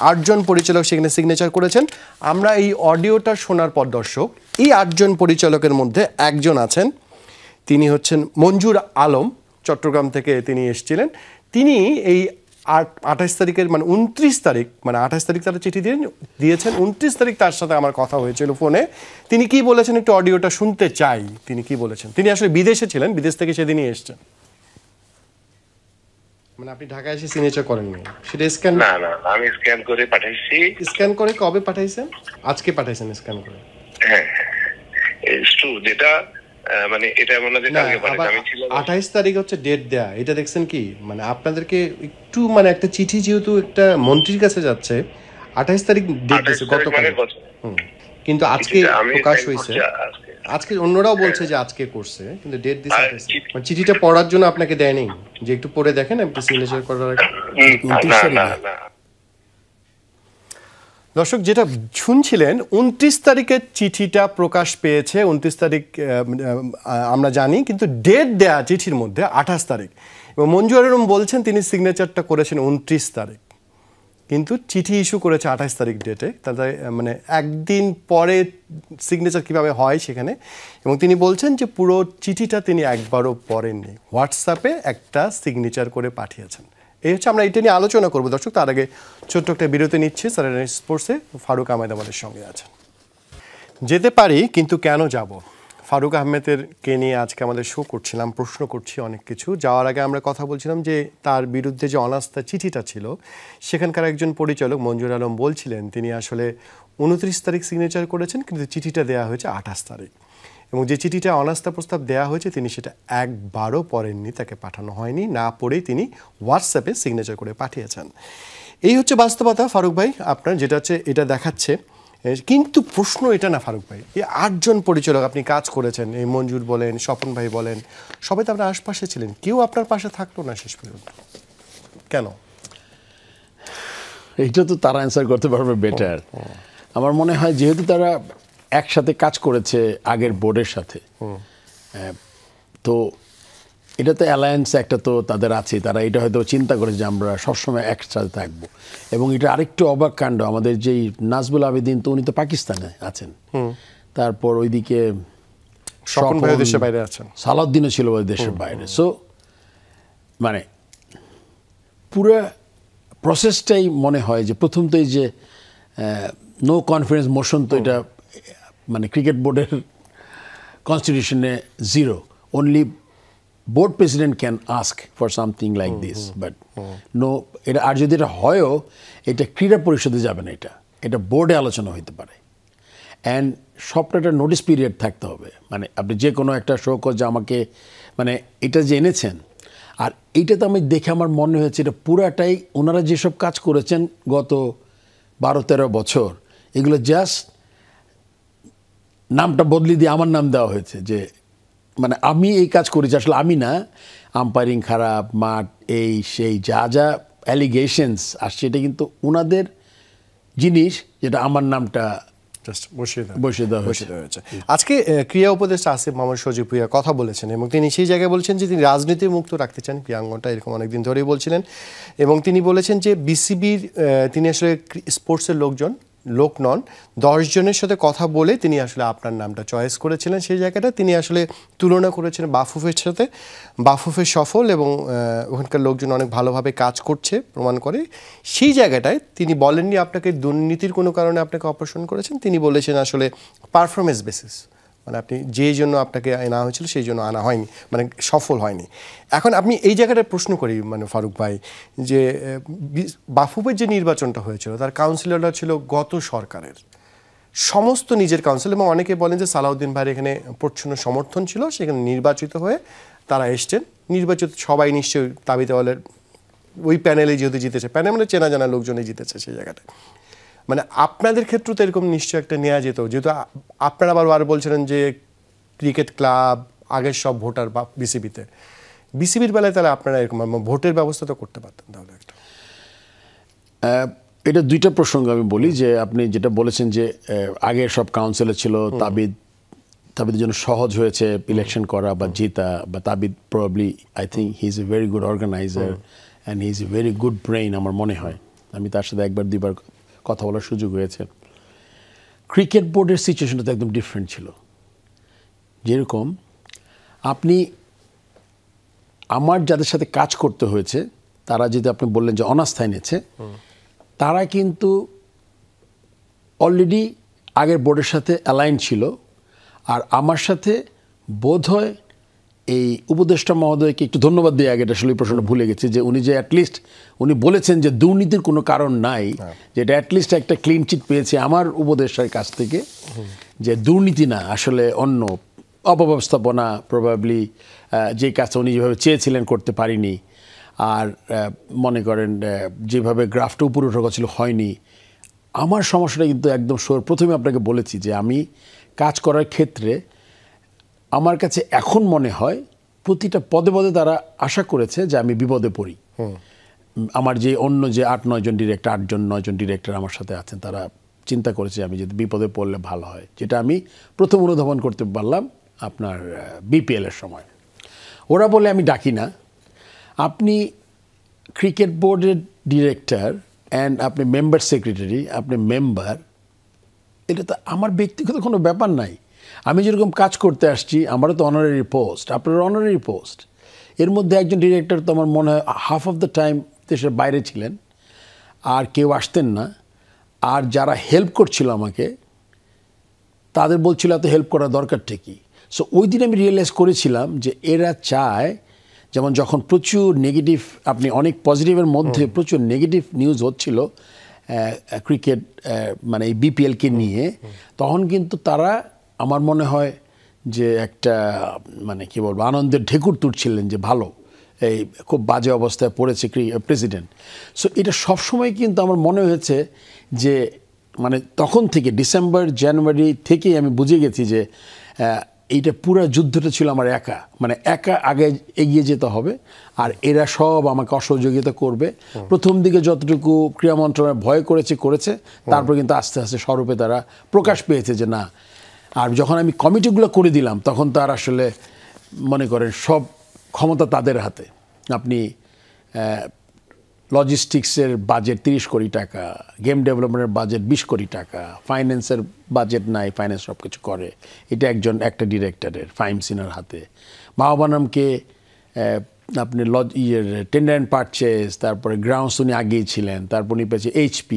8 জন পরিচালক সেখানে সিগনেচার করেছেন। আমরা এই অডিওটা শোনার পর দর্শক, এই 8 জন পরিচালকের মধ্যে একজন আছেন, তিনি হচ্ছেন মঞ্জুর আলম, চট্টগ্রাম থেকে তিনি এসেছিলেন। তিনি এই 28 তারিখের মানে 29 তারিখ, মানে 28 তারিখ তারা চিঠি দিয়েছেন, 29 তারিখ তার সাথে আমার কথা হয়েছিল ফোনে। তিনি কি বলেছেন একটু অডিওটা শুনতে চাই। তিনি কি বলেছেন? তিনি আসলে বিদেশে ছিলেন, বিদেশ থেকে সেদিনই এসেছেন। মানে আপনি ঢাকায় এসে সিগনেচার করেননি, সেটা স্ক্যান? না না, আমি স্ক্যান করে পাঠাইছি। স্ক্যান করে কবে পাঠাইছেন? আজকে পাঠাইছেন স্ক্যান করে? হ্যাঁ, ইটস ট্রু। যেটা মানে এটা এমন না যে কালকে পাঠাইছি, আমি ছিল 28 তারিখ হচ্ছে ডেট দেয়া। এটা দেখছেন কি, মানে আপনাদেরকে একটু মানে একটা চিঠি যেহেতু একটা মন্ত্রীর কাছে যাচ্ছে, 28 তারিখ ডেট দিয়েছে গতকাল, কিন্তু আজকে প্রকাশ হয়েছে। আজকে অন্যরাও বলছে যে আজকে করছে, কিন্তু ডেট দিয়েছে 28। মানে চিঠিটা পড়ার জন্য আপনাকে দেয়নি যে একটু পড়ে দেখেন একটু সিগনেচার করার আগে? দর্শক যেটা শুনছিলেন, 29 তারিখের চিঠিটা প্রকাশ পেয়েছে, 29 তারিখ আমরা জানি, কিন্তু ডেট দেয়া চিঠির মধ্যে 28 তারিখ। এবং মঞ্জুর আলম বলছেন তিনি সিগনেচারটা করেছেন 29 তারিখ, কিন্তু চিঠি ইস্যু করেছে 28 তারিখ ডেটে। তাতে মানে একদিন পরে সিগনেচার কিভাবে হয় সেখানে। এবং তিনি বলছেন যে পুরো চিঠিটা তিনি একবারও পড়েননি, হোয়াটসঅ্যাপে একটা সিগনেচার করে পাঠিয়েছেন। এই হচ্ছে, আমরা এটা নিয়ে আলোচনা করবো দর্শক। তার আগে ছোট্ট একটা বিরতি নিচ্ছে। স্যারের স্পোর্টসে ফারুক আহমেদ আমাদের সঙ্গে আছেন। যেতে পারি কিন্তু কেন যাব, ফারুক আহমেদের কে নিয়ে আজকে আমাদের শো করছিলাম, প্রশ্ন করছি অনেক কিছু। যাওয়ার আগে আমরা কথা বলছিলাম যে তার বিরুদ্ধে যে অনাস্থা চিঠিটা ছিল, সেখানকার একজন পরিচালক মঞ্জুর আলম বলছিলেন তিনি আসলে 29 তারিখ সিগনেচার করেছেন, কিন্তু চিঠিটা দেওয়া হয়েছে 28 তারিখ। এবং যে চিঠিটা অনাস্থা প্রস্তাব দেওয়া হয়েছে তিনি সেটা একবারও পড়েননি, তাকে পাঠানো হয়নি, না পড়েই তিনি হোয়াটসঅ্যাপে সিগনেচার করে পাঠিয়েছেন। এই হচ্ছে বাস্তবতা ফারুক ভাই, আপনার যেটা হচ্ছে এটা দেখাচ্ছে। কিন্তু প্রশ্ন এটা না ফারুক ভাই, এই 8 জন পরিচালক আপনি কাজ করেছেন, এই মঞ্জুর বলেন, স্বপন ভাই বলেন, সবাই তো আপনার আশপাশে ছিলেন, কেউ আপনার পাশে থাকলো না শেষ পর্যন্ত, কেন? এইটা তো তারা অ্যান্সার করতে পারবে বেটার। আমার মনে হয় যেহেতু তারা একসাথে কাজ করেছে আগের বোর্ডের সাথে, তো এটা তো অ্যালায়েন্স একটা তো তাদের আছে, তারা এটা হয়তো চিন্তা করে যে আমরা সবসময় একসাথে থাকবো। এবং এটা আরেকটু অবাক কাণ্ড, আমাদের যেই নাজবুল আবেদিন তো উনি তো পাকিস্তানে আছেন, তারপর ওইদিকে স্বপন ভাই দেশের বাইরে আছেন, সালাউদ্দিনও ছিল দেশের বাইরে। সো মানে পুরো প্রসেসটাই মনে হয় যে প্রথম তো এই যে নো কনফিডেন্স মোশন, তো এটা মানে ক্রিকেট বোর্ডের কনস্টিটিউশনে 0, only board president can ask for something like this, but no, এটা আর যদি এটা হয়ও এটা ক্রীড়া পরিষদে যাবে না, এটা বোর্ডে আলোচনা হইতে পারে। অ্যান্ড সবটা একটা নোটিস পিরিয়ড থাকতে হবে, মানে আপনি যে কোনো একটা শো যে আমাকে মানে এটা যে এনেছেন, আর এইটা তো আমি দেখে আমার মনে হয়েছে এটা পুরাটাই ওনারা যেসব কাজ করেছেন গত 12-13 বছর, এগুলো জাস্ট নামটা বদলে দিয়ে আমার নাম দেওয়া হয়েছে, যে মানে আমি এই কাজ করেছি, আসলে আমি না। আম্পায়ারিং খারাপ, মাঠ এই সেই যা যা অ্যালিগেশনস আসছে, এটা কিন্তু ওনাদের জিনিস, যেটা আমার নামটা বসিয়ে দেওয়া হয়েছে। আজকে ক্রীড়া উপদেষ্টা আসিফ মাহমুদ সজীব ভুঁইয়া কথা বলেছেন এবং তিনি সেই জায়গায় বলছেন যে তিনি রাজনীতি মুক্ত রাখতে চান ক্রীড়াঙ্গনটা, এরকম অনেকদিন ধরেই বলছিলেন। এবং তিনি বলেছেন যে বিসিবির তিনি আসলে স্পোর্টসের লোক নন, 10 জনের সাথে কথা বলে তিনি আসলে আপনার নামটা চয়েস করেছিলেন। সেই জায়গাটা তিনি আসলে তুলনা করেছেন বাফুফের সাথে। বাফুফের সফল এবং ওখানকার লোকজন অনেক ভালোভাবে কাজ করছে প্রমাণ করে। সেই জায়গাটায় তিনি বলেননি আপনাকে দুর্নীতির কোনো কারণে আপনাকে অপারেশন করেছেন, তিনি বলেছেন আসলে পারফরমেন্স বেসিস, মানে আপনি যেই জন্য আপনাকে আনা হয়েছিল সেই জন্য আনা হয়নি, মানে সফল হয়নি। এখন আপনি এই জায়গাটা প্রশ্ন করি মানে ফারুক ভাই, যে বাফুফের যে নির্বাচনটা হয়েছিল তার কাউন্সিলররা ছিল গত সরকারের সমস্ত নিজের কাউন্সিল, এবং অনেকে বলেন যে সালাউদ্দিন ভাইয়ের এখানে প্রচ্ছন্ন সমর্থন ছিল, সেখানে নির্বাচিত হয়ে তারা এসছেন। নির্বাচিত সবাই নিশ্চয়ই দাবি দেওয়ালের ওই প্যানেলে যেহেতু জিতেছে, প্যানেল মানে চেনা জানা লোকজনই জিতেছে সেই জায়গাটায়। মানে আপনাদের ক্ষেত্রে তো এরকম নিশ্চয়ই একটা নেওয়া যেত, যেহেতু আপনারা বারবার বলছিলেন যে ক্রিকেট ক্লাব আগের সব ভোটার বা বিসিবির বেলায় তাহলে আপনারা এরকম ভোটের ব্যবস্থা তো করতে পারতেন তাহলে একটা। এটা দুইটা প্রসঙ্গ আমি বলি, যে আপনি যেটা বলেছেন যে আগের সব কাউন্সিলে ছিল তাবিদের জন্য সহজ হয়েছে ইলেকশন করা বা জিতা, বা Tabid probably I think he is a very good organiser and he is a very good brain, আমার মনে হয়। আমি তার সাথে 1-2বার কথা বলার সুযোগ হয়েছে। ক্রিকেট বোর্ডের সিচুয়েশনটা তো একদম ডিফারেন্ট ছিল। যেরকম আপনি আমার যাদের সাথে কাজ করতে হয়েছে, তারা যদি আপনি বললেন যে অনাস্থায় নিয়েছে, তারা কিন্তু অলরেডি আগের বোর্ডের সাথে অ্যালাইন ছিল। আর আমার সাথে বোধ হয় এই উপদেষ্টা মহোদয়কে একটু ধন্যবাদ দিয়ে আগে আসলে প্রশ্নটা ভুলে গেছি, যে উনি যে অ্যাটলিস্ট উনি বলেছেন যে দুর্নীতির কোনো কারণ নাই, যেটা অ্যাটলিস্ট একটা ক্লিন চিট পেয়েছে আমার উপদেষ্টার কাছ থেকে, যে দুর্নীতি না, আসলে অন্য অপব্যবস্থাপনা, প্রবাবলি যে কাজটা উনি যেভাবে চেয়েছিলেন করতে পারিনি, আর মনে করেন যেভাবে গ্রাফটা উপরে ওঠার কথা ছিল হয়নি। আমার সমস্যাটা কিন্তু একদম প্রথমে আপনাকে বলেছি যে আমি কাজ করার ক্ষেত্রে আমার কাছে এখন মনে হয় প্রতিটা পদে পদে তারা আশা করেছে যে আমি বিপদে পড়ি। আমার যে অন্য যে 8-9 জন ডিরেক্টর, 8-9 জন ডিরেক্টর আমার সাথে আছেন, তারা চিন্তা করেছে আমি যদি বিপদে পড়লে ভালো হয়, যেটা আমি প্রথম অনুধাবন করতে পারলাম আপনার বিপিএলের সময়। ওরা বলে আমি ডাকি না, আপনি ক্রিকেট বোর্ডের ডিরেক্টর অ্যান্ড আপনি মেম্বার সেক্রেটারি, আপনি মেম্বার, এটা তো আমার ব্যক্তিগত কোনো ব্যাপার নাই। আমি যেরকম কাজ করতে আসছি, আমারও তো অনারারি পোস্ট, আপনার অনারারি পোস্ট। এর মধ্যে একজন ডিরেক্টর তো আমার মনে হয় হাফ অফ দ্য টাইম দেশের বাইরে ছিলেন, আর কেউ আসতেন না। আর যারা হেল্প করছিল আমাকে, তাদের বলছিল এত হেল্প করার দরকারটা কি। সো ওই দিন আমি রিয়েলাইজ করেছিলাম যে এরা চায়, যেমন যখন প্রচুর নেগেটিভ, আপনি অনেক পজিটিভের মধ্যে প্রচুর নেগেটিভ নিউজ হচ্ছিল ক্রিকেট মানে এই বিপিএলকে নিয়ে, তখন কিন্তু তারা আমার মনে হয় যে একটা মানে কী বলবো আনন্দের ঢেকুর তুলছিলেন যে ভালো, এই খুব বাজে অবস্থায় পড়েছে প্রেসিডেন্ট। সো এটা সবসময় কিন্তু আমার মনে হয়েছে যে মানে তখন থেকে ডিসেম্বর জানুয়ারি থেকেই আমি বুঝে গেছি যে এইটা পুরো যুদ্ধটা ছিল আমার একা আগে এগিয়ে যেতে হবে, আর এরা সব আমাকে অসহযোগিতা করবে। প্রথম দিকে যতটুকু ক্রীড়া মন্ত্রণালয় ভয় করেছে, তারপর কিন্তু আস্তে আস্তে স্বরূপে তারা প্রকাশ পেয়েছে যে না। আর যখন আমি কমিটিগুলো করে দিলাম, তখন তার আসলে মনে করেন সব ক্ষমতা তাদের হাতে। আপনি লজিস্টিক্সের বাজেট 30 কোটি টাকা, গেম ডেভেলপমেন্টের বাজেট 20 কোটি টাকা, ফাইন্যান্সের বাজেট নাই, ফাইন্যান্স সব কিছু করে, এটা একটা ডিরেক্টরের ফাইম সিনার হাতে। মাহবানামকে আপনি টেন্ডার অ্যান্ড পারচেজ, তারপরে গ্রাউন্ডস উনি আগেই ছিলেন, তারপর উনি পেয়েছে HP,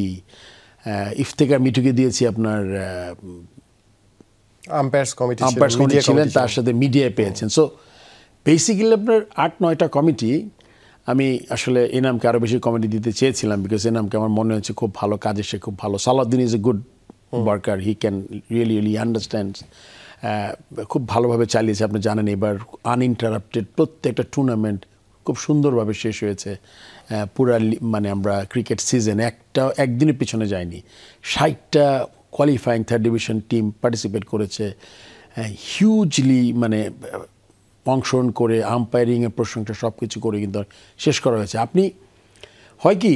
ইফতেখার মিঠুকে দিয়েছি আপনার আম্পায়ার্স কমিটি ছিলেন, তার সাথে মিডিয়ায় পেয়েছেন। সো বেসিক্যালি আপনার 8-9টা কমিটি। আমি আসলে এনামকে আরও বেশি কমিটি দিতে চেয়েছিলাম, বিকজ এনামকে আমার মনে হচ্ছে খুব ভালো কাজে, সে খুব ভালো। Salauddin is a good worker, he can really understand খুব ভালোভাবে চালিয়েছে। আপনি জানেন এবার আনইন্টারাপ্টেড প্রত্যেকটা টুর্নামেন্ট খুব সুন্দরভাবে শেষ হয়েছে। পুরা মানে আমরা ক্রিকেট সিজন একদিনের পিছনে যায়নি। 60টা qualifying third division team participate করেছে, হিউজলি মানে অংশগ্রহণ করে আম্পায়ারিংয়ের প্রশংসা সব কিছু করে কিন্তু শেষ করা হয়েছে। আপনি হয় কি,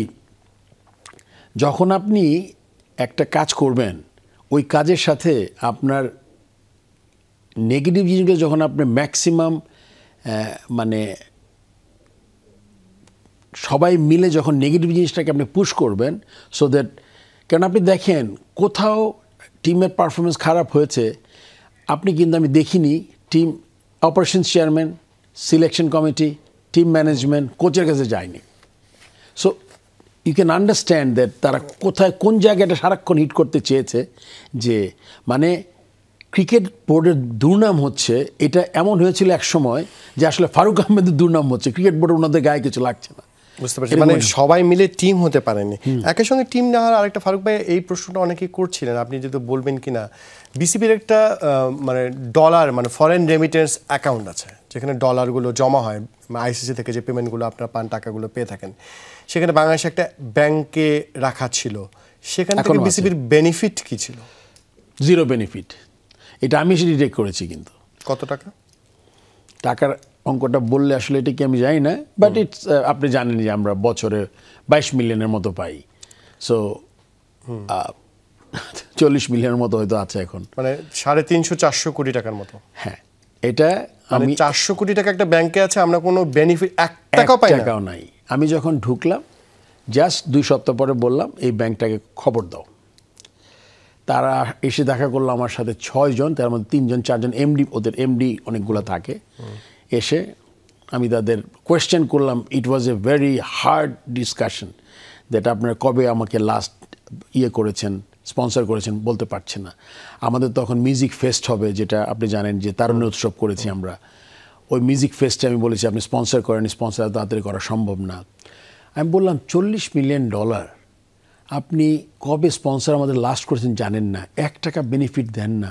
যখন আপনি একটা কাজ করবেন ওই কাজের সাথে আপনার নেগেটিভ জিনিসগুলো যখন আপনি ম্যাক্সিমাম মানে সবাই মিলে যখন নেগেটিভ জিনিসটাকে আপনি পুশ করবেন, সো দ্যাট, কারণ আপনি দেখেন কোথাও টিমের পারফরমেন্স খারাপ হয়েছে, আপনি কিন্তু আমি দেখিনি team operations chairman, selection committee, team management, কোচের কাছে যায়নি। So you can understand that তারা কোথায় কোন জায়গাটা সারাক্ষণ হিট করতে চেয়েছে, যে মানে ক্রিকেট বোর্ডের দুর্নাম হচ্ছে। এটা এমন হয়েছিল এক সময় যে আসলে ফারুক আহমেদের দুর্নাম হচ্ছে, ক্রিকেট বোর্ডের ওনাদের গায়ে কিছু লাগছে না। বুঝতে পারছি, মানে সবাই মিলে টিম হতে পারেনি। একই সঙ্গে টিম না হওয়ার আরেকটা, ফারুক ভাই এই প্রশ্নটা অনেকেই করছিলেন, আপনি যদি বলবেন কিনা, বিসিবির একটা মানে ডলার মানে ফরেন রেমিটেন্স অ্যাকাউন্ট আছে, যেখানে ডলারগুলো জমা হয়, আইসিসি থেকে যে পেমেন্টগুলো আপনারা পান, টাকাগুলো পেয়ে থাকেন, সেখানে বাংলাদেশে একটা ব্যাংকে রাখা ছিল। সেখান থেকে বিসিবির বেনিফিট কি ছিল? Zero benefit. এটা আমি এসে ডিটেক্ট করেছি। কিন্তু কত টাকা? টাকার অঙ্কটা বললে আসলে এটা কি আমি জানি না, বাট ইটস, আপনি জানেন যে আমরা বছরে 22 মিলিয়নের মতো পাই। সো 40 মিলিয়নের মতো হয়তো আছে এখন, মানে 350-400 কোটি টাকার মতো। হ্যাঁ, এটা আমি 400 কোটি টাকা একটা ব্যাংকে আছে, আমরা কোনো বেনিফিট 1 টাকাও পাই না। টাকাও নাই। আমি যখন ঢুকলাম জাস্ট 2 সপ্তাহ পরে বললাম এই ব্যাংকটাকে খবর দাও। তারা এসে দেখা করলো আমার সাথে 6 জন, তার মধ্যে 3 জন 4 জন এমডি, ওদের এমডি অনেকগুলো থাকে। এসে আমি তাদের কোয়েশ্চেন করলাম। It was a very hard discussion that আপনারা কবে আমাকে লাস্ট করেছেন, স্পন্সর করেছেন বলতে পারছে না। আমাদের তখন মিউজিক ফেস্ট হবে, যেটা আপনি জানেন যে তারুণ্য উৎসব করেছি আমরা। ওই মিউজিক ফেস্টে আমি বলেছি আপনি স্পন্সর করেন, স্পন্সর তাড়াতাড়ি করা সম্ভব না। আমি বললাম $40 মিলিয়ন আপনি কবে স্পন্সর আমাদের লাস্ট করেছেন জানেন না, 1 টাকা বেনিফিট দেন না,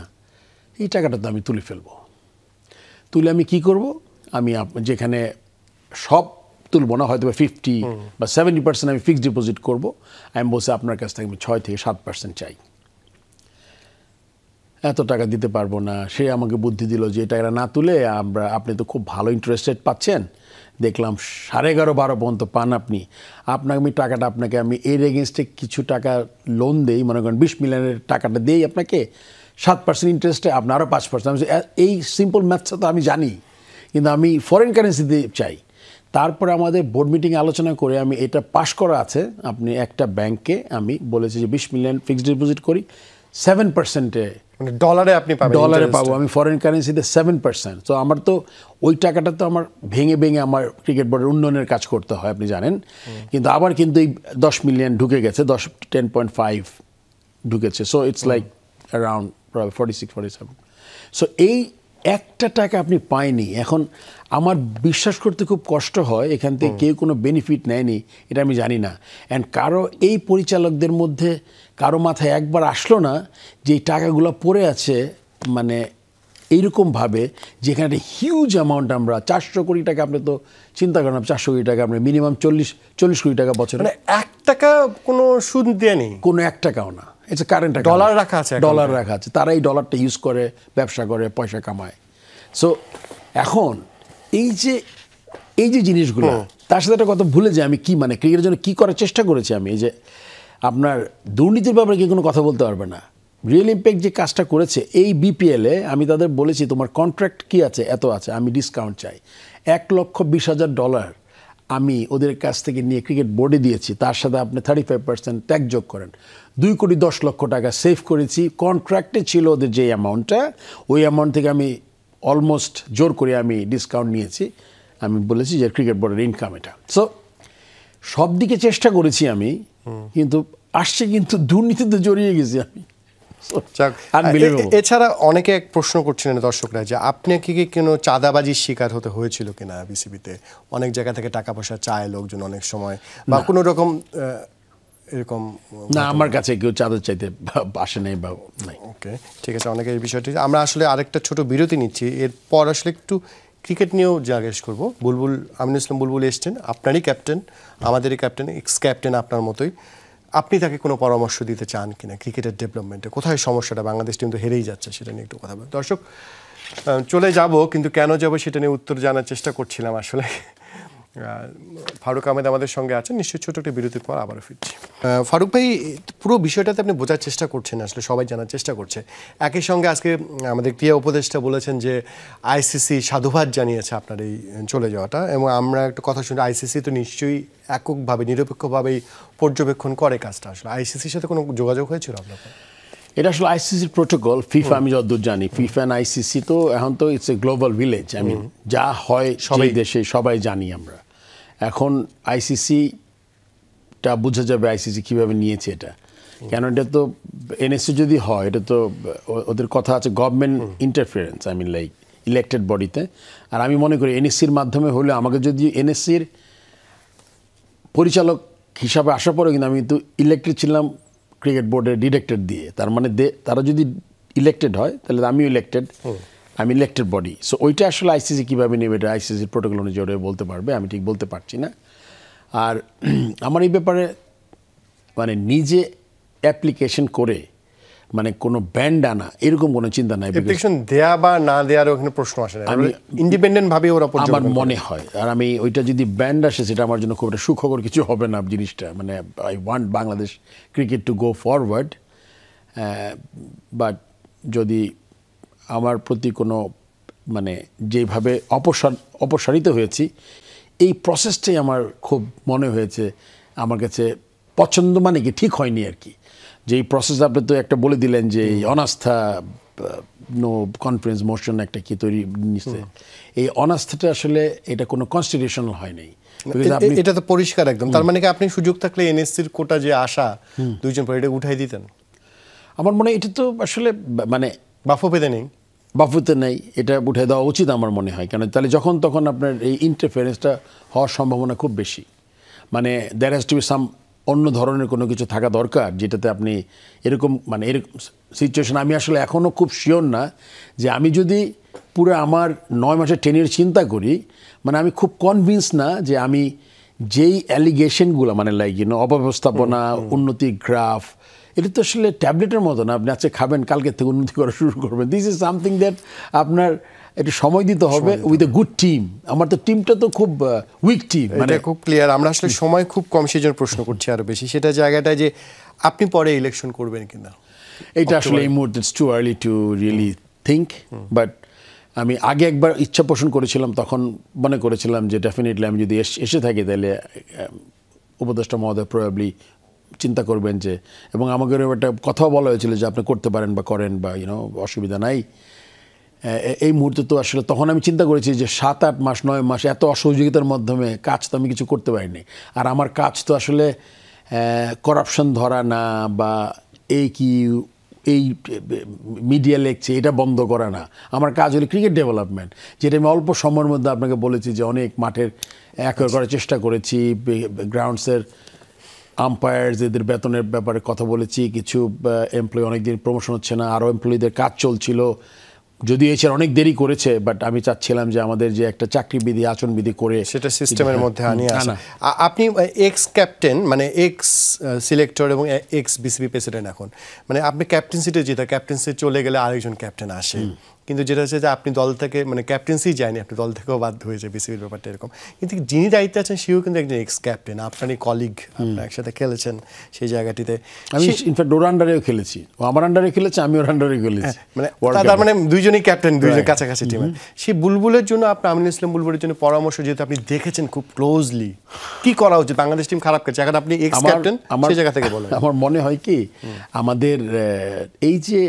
এই টাকাটা তো আমি তুলে ফেলবো। তুলে আমি কি করব? আমি যেখানে সব তুলব না, হয়তো 50 বা 70% আমি ফিক্সড ডিপোজিট করব। আমি বলছি আপনার কাছ থেকে আমি 6 থেকে 7% চাই, এত টাকা দিতে পারবো না। সে আমাকে বুদ্ধি দিল যে এটা না তুলে আপনি তো খুব ভালো ইন্টারেস্ট রেট পাচ্ছেন, দেখলাম 11.5-12 পর্যন্ত পান আপনি, আপনাকে আমি টাকাটা আপনাকে আমি এর এগেনস্টে কিছু টাকা লোন দেই, মনে করেন 20 মিলিয়নের টাকাটা দেই আপনাকে, 7% ইন্টারেস্টে আপনি আরও 5%। এই সিম্পল ম্যাথসটা তো আমি জানি, কিন্তু আমি ফরেন কারেন্সিতে চাই। তারপরে আমাদের বোর্ড মিটিং আলোচনা করে আমি এটা পাশ করা আছে, আপনি একটা ব্যাংকে আমি বলেছি যে 20 মিলিয়ন ফিক্সড ডিপোজিট করি, 7%-এ মানে ডলারে আপনি পাবেন, ডলারে পাবো আমি, ফরেন কারেন্সিতে 7%। তো আমার তো ওই টাকাটা তো আমার ভেঙে ভেঙে আমার ক্রিকেট বোর্ডের উন্নয়নের কাজ করতে হয়, আপনি জানেন। কিন্তু আবার কিন্তু এই 10 মিলিয়ন ঢুকে গেছে, 10.5 ঢুকেছে। So it's like around 46-47। So এই একটা টাকা আপনি পায়নি। এখন আমার বিশ্বাস করতে খুব কষ্ট হয় এখান থেকে কেউ কোনো বেনিফিট নেয়নি, এটা আমি জানি না। অ্যান্ড কারো এই পরিচালকদের মধ্যে কারো মাথায় একবার আসলো না যে এই টাকাগুলো পড়ে আছে মানে এইরকমভাবে, যেখানে একটা হিউজ অ্যামাউন্ট, আমরা 400 কোটি টাকা, আপনি তো চিন্তা করেন 400 কোটি টাকা, আমরা মিনিমাম 40 কোটি টাকা বছরে, মানে 1 টাকা কোনো সুদ দেয়নি, কোনো 1 টাকাও না। এটা কারেন্ট ডলার রাখা আছে, ডলার রাখা আছে। তারা এই ডলারটা ইউজ করে ব্যবসা করে, পয়সা কামায়। সো এখন এই যে জিনিসগুলো, তার সাথে একটা কথা ভুলে যাই আমি, কি মানে ক্রিকেটের জন্য কী করার চেষ্টা করেছি আমি, এই যে আপনার দুর্নীতির ব্যাপারে কি কোনো কথা বলতে পারবে না। রিয়েল ইম্প্যাক্ট যে কাজটা করেছে এই বিপিএলে, আমি তাদের বলেছি তোমার কন্ট্রাক্ট কি আছে, এত আছে, আমি ডিসকাউন্ট চাই। $1,20,000 আমি ওদের কাছ থেকে নিয়ে ক্রিকেট বোর্ডে দিয়েছি, তার সাথে আপনি 35% ট্যাক্স যোগ করেন, 2,10,00,000 টাকা সেভ করেছি। কন্ট্রাক্টে ছিল ওদের যে অ্যামাউন্টটা, ওই অ্যামাউন্ট থেকে আমি অলমোস্ট জোর করে আমি ডিসকাউন্ট নিয়েছি। আমি বলেছি যে ক্রিকেট বোর্ডের ইনকাম এটা। সো সব দিকে চেষ্টা করেছি আমি, কিন্তু আসছে কিন্তু দুর্নীতিতে জড়িয়ে গেছি আমি। এছাড়া অনেকে এক প্রশ্ন করছিলেন দর্শকরা, যে আপনি কি কোনো চাঁদাবাজির শিকার হতে হয়েছিল কিনা বিসিবিতে? অনেক জায়গা থেকে টাকা পয়সা চায় লোকজন অনেক সময়, বা কোনো রকম এরকম? না, আমার কাছে কেউ চাদর চাইতে আসে নাই বা নাই। ওকে, ঠিক আছে, অনেকে এই বিষয়টি। আমরা আসলে আরেকটা ছোট বিরতি নিচ্ছি, এরপর আসলে একটু ক্রিকেট নিয়েও জিজ্ঞেস করবো। বুলবুল, আমিনুল ইসলাম বুলবুল এসছেন, আপনারই ক্যাপ্টেন, আমাদেরই ক্যাপ্টেন, এক্স ক্যাপ্টেন আপনার মতোই। আপনি তাকে কোনো পরামর্শ দিতে চান কিনা ক্রিকেটের ডেভেলপমেন্টে? কোথায় সমস্যাটা? বাংলাদেশ টিম তো হেরেই যাচ্ছে, সেটা নিয়ে একটু কথা বলবো। দর্শক, চলে যাব, কিন্তু কেন যাব সেটা নিয়ে উত্তর জানার চেষ্টা করছিলাম আসলে। ফারুক আহমেদ আমাদের সঙ্গে আছেন, নিশ্চয়ই ছোট একটা বিরতির পর আবারও ফিরছি। ফারুক ভাই, পুরো বিষয়টাতে আপনি বোঝার চেষ্টা করছেন, আসলে সবাই জানার চেষ্টা করছে। একই সঙ্গে আজকে আমাদের ক্রীড়া উপদেষ্টা বলেছেন যে আইসিসি সাধুবাদ জানিয়েছে আপনার এই চলে যাওয়াটা, এবং আমরা একটা কথা শুনি, আইসিসি তো নিশ্চয়ই এককভাবে নিরপেক্ষভাবেই পর্যবেক্ষণ করে কাজটা। আসলে আইসিসির সাথে কোনো যোগাযোগ হয়েছিল আপনার? এটা আসলে আইসিসির প্রোটোকল। ফিফা আমি যতদূর জানি, ফিফা অ্যান্ড আইসিসি তো এখন তো ইটস এ গ্লোবাল ভিলেজ। আমি যা হয় সবাই দেশে সবাই জানি আমরা। এখন আইসিসিটা বোঝা যাবে আইসিসি কীভাবে নিয়েছে এটা, কেন এটা তো এনএসসি যদি হয়, এটা তো ওদের কথা আছে government interference, I mean like elected বডিতে। আর আমি মনে করি এনএসসির মাধ্যমে হলে, আমাকে যদি এনএসসির পরিচালক হিসাবে আসার পরে কিন্তু আমি তো ইলেক্টেড ছিলাম ক্রিকেট বোর্ডের ডিরেক্টর দিয়ে, তার মানে তারা যদি ইলেক্টেড হয় তাহলে আমিও ইলেক্টেড, আমি ইলেক্টেড বডি। সো ওইটা আসলে আইসিসি কীভাবে নেবে, এটা আইসিসির প্রোটোকল অনুযায়ী ওরা বলতে পারবে, আমি ঠিক বলতে পারছি না। আর আমার এই ব্যাপারে মানে নিজে অ্যাপ্লিকেশন করে মানে কোনো ব্যান্ড আনা এরকম কোনো চিন্তা নাই। অ্যাপ্লিকেশন দেয়া বা না দেওয়ার ওখানে প্রশ্ন আসে না, আমি ইন্ডিপেন্ডেন্ট ভাবে ওরা আমার মনে হয়। আর আমি ওইটা যদি ব্যান্ড আসে, সেটা আমার জন্য খুব একটা সুখবর কিছু হবে না জিনিসটা। মানে I want Bangladesh cricket to go forward, but যদি আমার প্রতি কোনো মানে যেভাবে অপসারিত হয়েছি, এই প্রসেসটাই আমার খুব মনে হয়েছে আমার কাছে পছন্দ, মানে কি ঠিক হয়নি আর কি। যে এই প্রসেস আপনি তো একটা বলে দিলেন যে এই অনাস্থা, নো কনফারেন্স মোশন একটা কি তৈরি নিচ্ছে, এই অনাস্থাটা আসলে এটা কোনো কনস্টিটিউশনাল হয় নাই। এটা তো পরিষ্কার একদম। তার মানে কি আপনি সুযোগ থাকলে এনএসসির কোটা যে আশা দুইজন পরে এটা উঠাই দিতেন? আমার মনে হয় এটা তো আসলে মানে বাফুফেতে নেই, বাফুতে নেই, এটা উঠে দেওয়া উচিত আমার মনে হয়। কেন তাহলে যখন তখন আপনার এই ইন্টারফারেন্সটা হওয়ার সম্ভাবনা খুব বেশি। মানে there has to be some অন্য ধরনের কোনো কিছু থাকা দরকার, যেটাতে আপনি এরকম মানে এরকম সিচুয়েশন। আমি আসলে এখনও খুব শিওর না যে আমি যদি পুরো আমার 9 মাসের টেনিয়র চিন্তা করি, মানে আমি খুব কনভিন্স না যে আমি যেই অ্যালিগেশনগুলো মানে লাইক অব্যবস্থাপনা, উন্নতি গ্রাফ, এটা তো আসলে ট্যাবলেটের মতো না, আপনি আজকে খাবেন কালকে থেকে উন্নতি করা শুরু করবেন। দিস ইজ সামথিং দ্যাট আপনার একটু সময় দিতে হবে উইথ এ গুড টিম। আমার তো টিমটা তো খুব উইক টিম, মানে খুব ক্লিয়ার। আমরা আসলে সময় খুব কম, সেই জন্য প্রশ্ন করছি আরো বেশি সেটা জায়গাটায় যে আপনি পরে ইলেকশন করবেন কিনা। এটা আসলে এই মুহূর্তে it's too early to really think, but আমি আগে একবার ইচ্ছা পোষণ করেছিলাম, তখন মনে করেছিলাম যে ডেফিনেটলি আমি যদি এসে থাকি তাহলে উপদেষ্টা মহোদয় প্রবাবলি চিন্তা করবেন যে, এবং আমাকে একটা কথাও বলা হয়েছিল যে আপনি করতে পারেন বা করেন বা অসুবিধা নাই। এই মুহূর্তে তো আসলে তখন আমি চিন্তা করেছি যে 7-8 মাস 9 মাস এত অসহযোগিতার মাধ্যমে কাজ তো আমি কিছু করতে পারিনি। আর আমার কাজ তো আসলে করাপশন ধরা না বা এই মিডিয়া লেখছে এটা বন্ধ করা না। আমার কাজ হলো ক্রিকেট ডেভেলপমেন্ট, যেটা আমি অল্প সময়ের মধ্যে আপনাকে বলেছি যে অনেক মাঠের অ্যাকোয়ার করার চেষ্টা করেছি, গ্রাউন্ডসের আম্পায়ার্স এদের বেতনের ব্যাপারে কথা বলেছি, কিছু এমপ্লয়ি অনেকদিন প্রমোশন হচ্ছে না, আরও এমপ্লয়িদের কাজ চলছিল, যদিও এছাড়া অনেক দেরি করেছে, বাট আমি চাচ্ছিলাম যে আমাদের যে একটা চাকরিবিধি আচরণবিধি করে সেটা সিস্টেমের মধ্যে আনিয়ে আসা। আপনি এক্স ক্যাপ্টেন, মানে এক্স সিলেক্টর এবং এক্স বিসিবি প্রেসিডেন্ট, এখন মানে আপনি ক্যাপ্টেন্সিতে যেটা ক্যাপ্টেন্সি চলে গেলে আরেকজন ক্যাপ্টেন আসে, কিন্তু যেটা হচ্ছে যে আপনি দল থেকে মানে ক্যাপ্টেন্সি যায়নি, আপনি দল থেকেও বাধ্য হয়েছে বিসিবির ব্যাপারটা এরকম। কিন্তু যিনি দায়িত্বে আছেন সেও কিন্তু একজন এক্স ক্যাপ্টেন, আপনারই কলিগ, আপনার একসাথে খেলেছেন সেই জায়গাটিতে। আমি ইনফ্যাক্ট ওর আন্ডারেও খেলেছি, ও আমার আন্ডারে খেলেছে, আমি ওর আন্ডারে খেলেছি, মানে তার মানে দুইজনই ক্যাপ্টেন, দুইজন কাছাকাছি টিমের। সেই বুলবুলের জন্য আপনি আমিনুল ইসলাম বুলবুলের জন্য পরামর্শ, যেহেতু আপনি দেখেছেন খুব ক্লোজলি, কি করা উচিত? বাংলাদেশ টিম খারাপ করছে, এখন আপনি এক্স ক্যাপ্টেন, সেই জায়গা থেকে বলেন। আমার মনে হয় কি আমাদের এই যে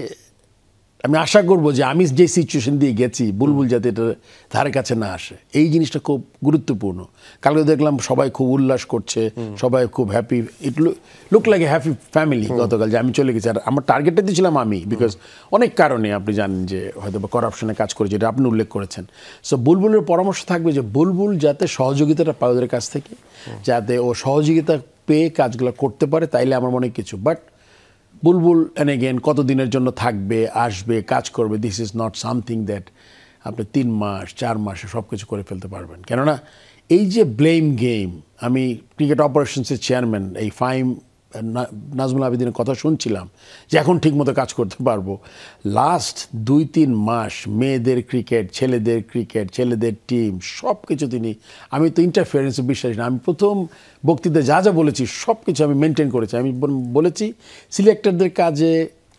আমি আশা করবো যে আমি যে সিচুয়েশন দিয়ে গেছি, বুলবুল যাতে এটা ধারে কাছে না আসে, এই জিনিসটা খুব গুরুত্বপূর্ণ। কালকে দেখলাম সবাই খুব উল্লাস করছে, সবাই খুব happy, it look like a happy family গতকাল যে আমি চলে গেছি। আর আমার টার্গেটটা দিয়েছিলাম আমি, বিকজ অনেক কারণে আপনি জানেন যে হয়তো বা করাপশনে কাজ করেছে, এটা আপনি উল্লেখ করেছেন। সো বুলবুলের পরামর্শ থাকবে যে বুলবুল যাতে সহযোগিতাটা পায় ওদের কাছ থেকে, যাতে ও সহযোগিতা পেয়ে কাজগুলো করতে পারে তাইলে আমার মনে হয় কিছু। বাট বুলবুল এন্ড এগেন কতদিনের জন্য থাকবে, আসবে, কাজ করবে, this is not something that আপনি 3 মাস 4 মাসে সব কিছু করে ফেলতে পারবেন। কেননা এই যে ব্লেম গেম, আমি ক্রিকেট অপারেশনসের চেয়ারম্যান এই ফাইম নাজমুল আবেদিনের কথা শুনছিলাম যে এখন ঠিকমতো কাজ করতে পারবো। লাস্ট 2-3 মাস মেয়েদের ক্রিকেট, ছেলেদের ক্রিকেট, ছেলেদের টিম সব কিছু তিনি, আমি তো ইন্টারফিয়ারেন্সে বিশ্বাসী না। আমি প্রথম বক্তৃতায় যা যা বলেছি সব কিছু আমি মেনটেন করেছি। আমি বলেছি সিলেক্টরদের কাজে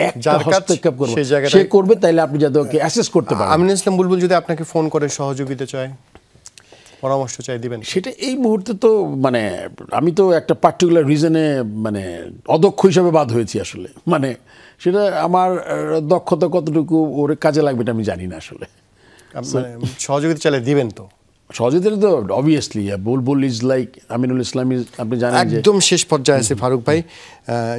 একটা হস্তক্ষেপ করবো, সে করবে, তাইলে আপনি যাতে ওকে অ্যাসেস করতে পারেন। আমিনুল ইসলাম বুলবুল যদি আপনাকে ফোন করে সহযোগিতা চায়, পরামর্শ চাই, দিবেন? সেটা এই মুহূর্তে তো মানে আমি তো একটা পার্টিকুলার রিজনে মানে অদক্ষ হিসাবে বাদ হয়েছি আসলে। মানে সেটা আমার দক্ষতা কতটুকু ওর কাজে লাগবে এটা আমি জানি না আসলে। সহযোগিতা চাইলে দিবেন তো? সহযোগিতা তো obviously. Bulbul is like Aminul Islam is, আপনি জানেন একদম শেষ পর্যায়ে আছে ফারুক ভাই,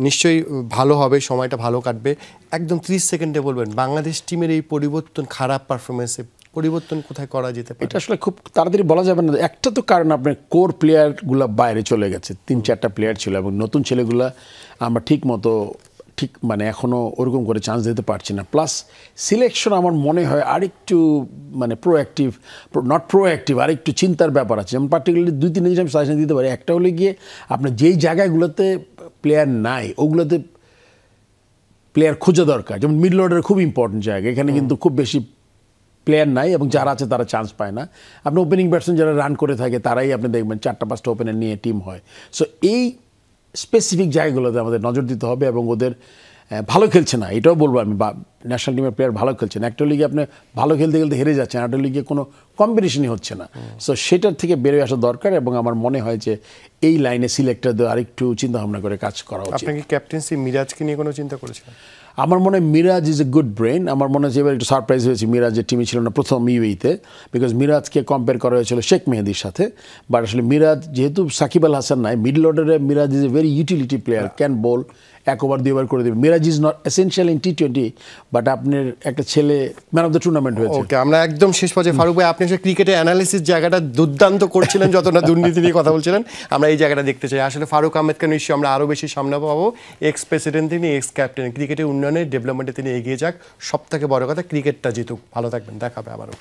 নিশ্চয়ই ভালো হবে, সময়টা ভালো কাটবে। একদম 30 সেকেন্ডে বলবেন বাংলাদেশ টিমের এই পরিবর্তন, খারাপ পারফরমেন্সে পরিবর্তন কোথায় করা যেতে পারে? এটা আসলে খুব তাড়াতাড়ি বলা যাবে না। একটা তো কারণ আপনার কোর প্লেয়ারগুলো বাইরে চলে গেছে, 3-4টা প্লেয়ার ছিল, এবং নতুন ছেলেগুলা আমরা ঠিক মানে এখনও ওরকম করে চান্স দিতে পারছি না। প্লাস সিলেকশন আমার মনে হয় আরেকটু মানে নট প্রোঅ্যাক্টিভ, আরেকটু চিন্তার ব্যাপার আছে। যেমন পার্টিকুলারলি 2-3 জিনিস আমি সাজেশন দিতে পারি। একটা হলে গিয়ে আপনার যেই জায়গাগুলোতে প্লেয়ার নাই ওগুলোতে প্লেয়ার খোঁজা দরকার। যেমন মিডল অর্ডার খুব ইম্পর্টেন্ট জায়গা, এখানে কিন্তু খুব বেশি প্লেয়ার নাই এবং যারা আছে তারা চান্স পায় না। আপনি ওপেনিং ব্যাটসম্যান যারা রান করে থাকে তারাই আপনি দেখবেন 4টা-5টা ওপেনার নিয়ে টিম হয়। সো এই স্পেসিফিক জায়গাগুলোতে আমাদের নজর দিতে হবে, এবং ওদের ভালো খেলছে না এটাও বলবো আমি, বা ন্যাশনাল টিমের প্লেয়ার ভালো খেলছে না। একটা লিগে আপনি ভালো খেলতে খেলতে হেরে যাচ্ছেন, একটা লিগে কোনো কম্পিটিশনই হচ্ছে না। সো সেটার থেকে বেরোয় আসা দরকার, এবং আমার মনে হয় যে এই লাইনে সিলেক্টরদের আরেকটু চিন্তা ভাবনা করে কাজ করা উচিত। আপনি কি ক্যাপ্টেন্সি মিরাজকে নিয়ে কোনো চিন্তা করেছেন? আমার মনে হয় Miraz is a good brain. আমার মনে হচ্ছে এবার একটু সারপ্রাইজ হয়েছে মিরাজের টিমে ছিল না প্রথম ইউএইতে, বিকজ মিরাজকে কম্পেয়ার করা হয়েছিল শেখ মেহেদির সাথে। বাট আসলে মিরাজ যেহেতু সাকিব আল হাসান নাই, মিডল অর্ডারে Miraz is a very utility player, can bowl, 1 over 2 over করে দেবে। Miraz is not essential in T20, but আপনার একটা ছেলে ম্যান অফ দ্য টুর্নামেন্ট হয়েছে। ওকে, আমরা একদম শেষ পর্যায়ে ফারুক ভাই, আপনি আসলে ক্রিকেটের অ্যানালিসিস জায়গাটা দুর্দান্ত করছিলেন, যতটা দুর্নীতি নিয়ে কথা বলছিলেন আমরা এই জায়গাটা দেখতে চাই। আসলে ফারুক আহমেদকে নিশ্চয়ই আমরা আরও বেশি সামনে পাবো। এক্স প্রেসিডেন্ট তিনি, এক্স ক্যাপ্টেন, ক্রিকেটের উন্নয়নে ডেভেলপমেন্টে তিনি এগিয়ে যাক, সব থেকে বড় কথা ক্রিকেটটা জিতুক। ভালো থাকবেন, দেখা হবে আবারও।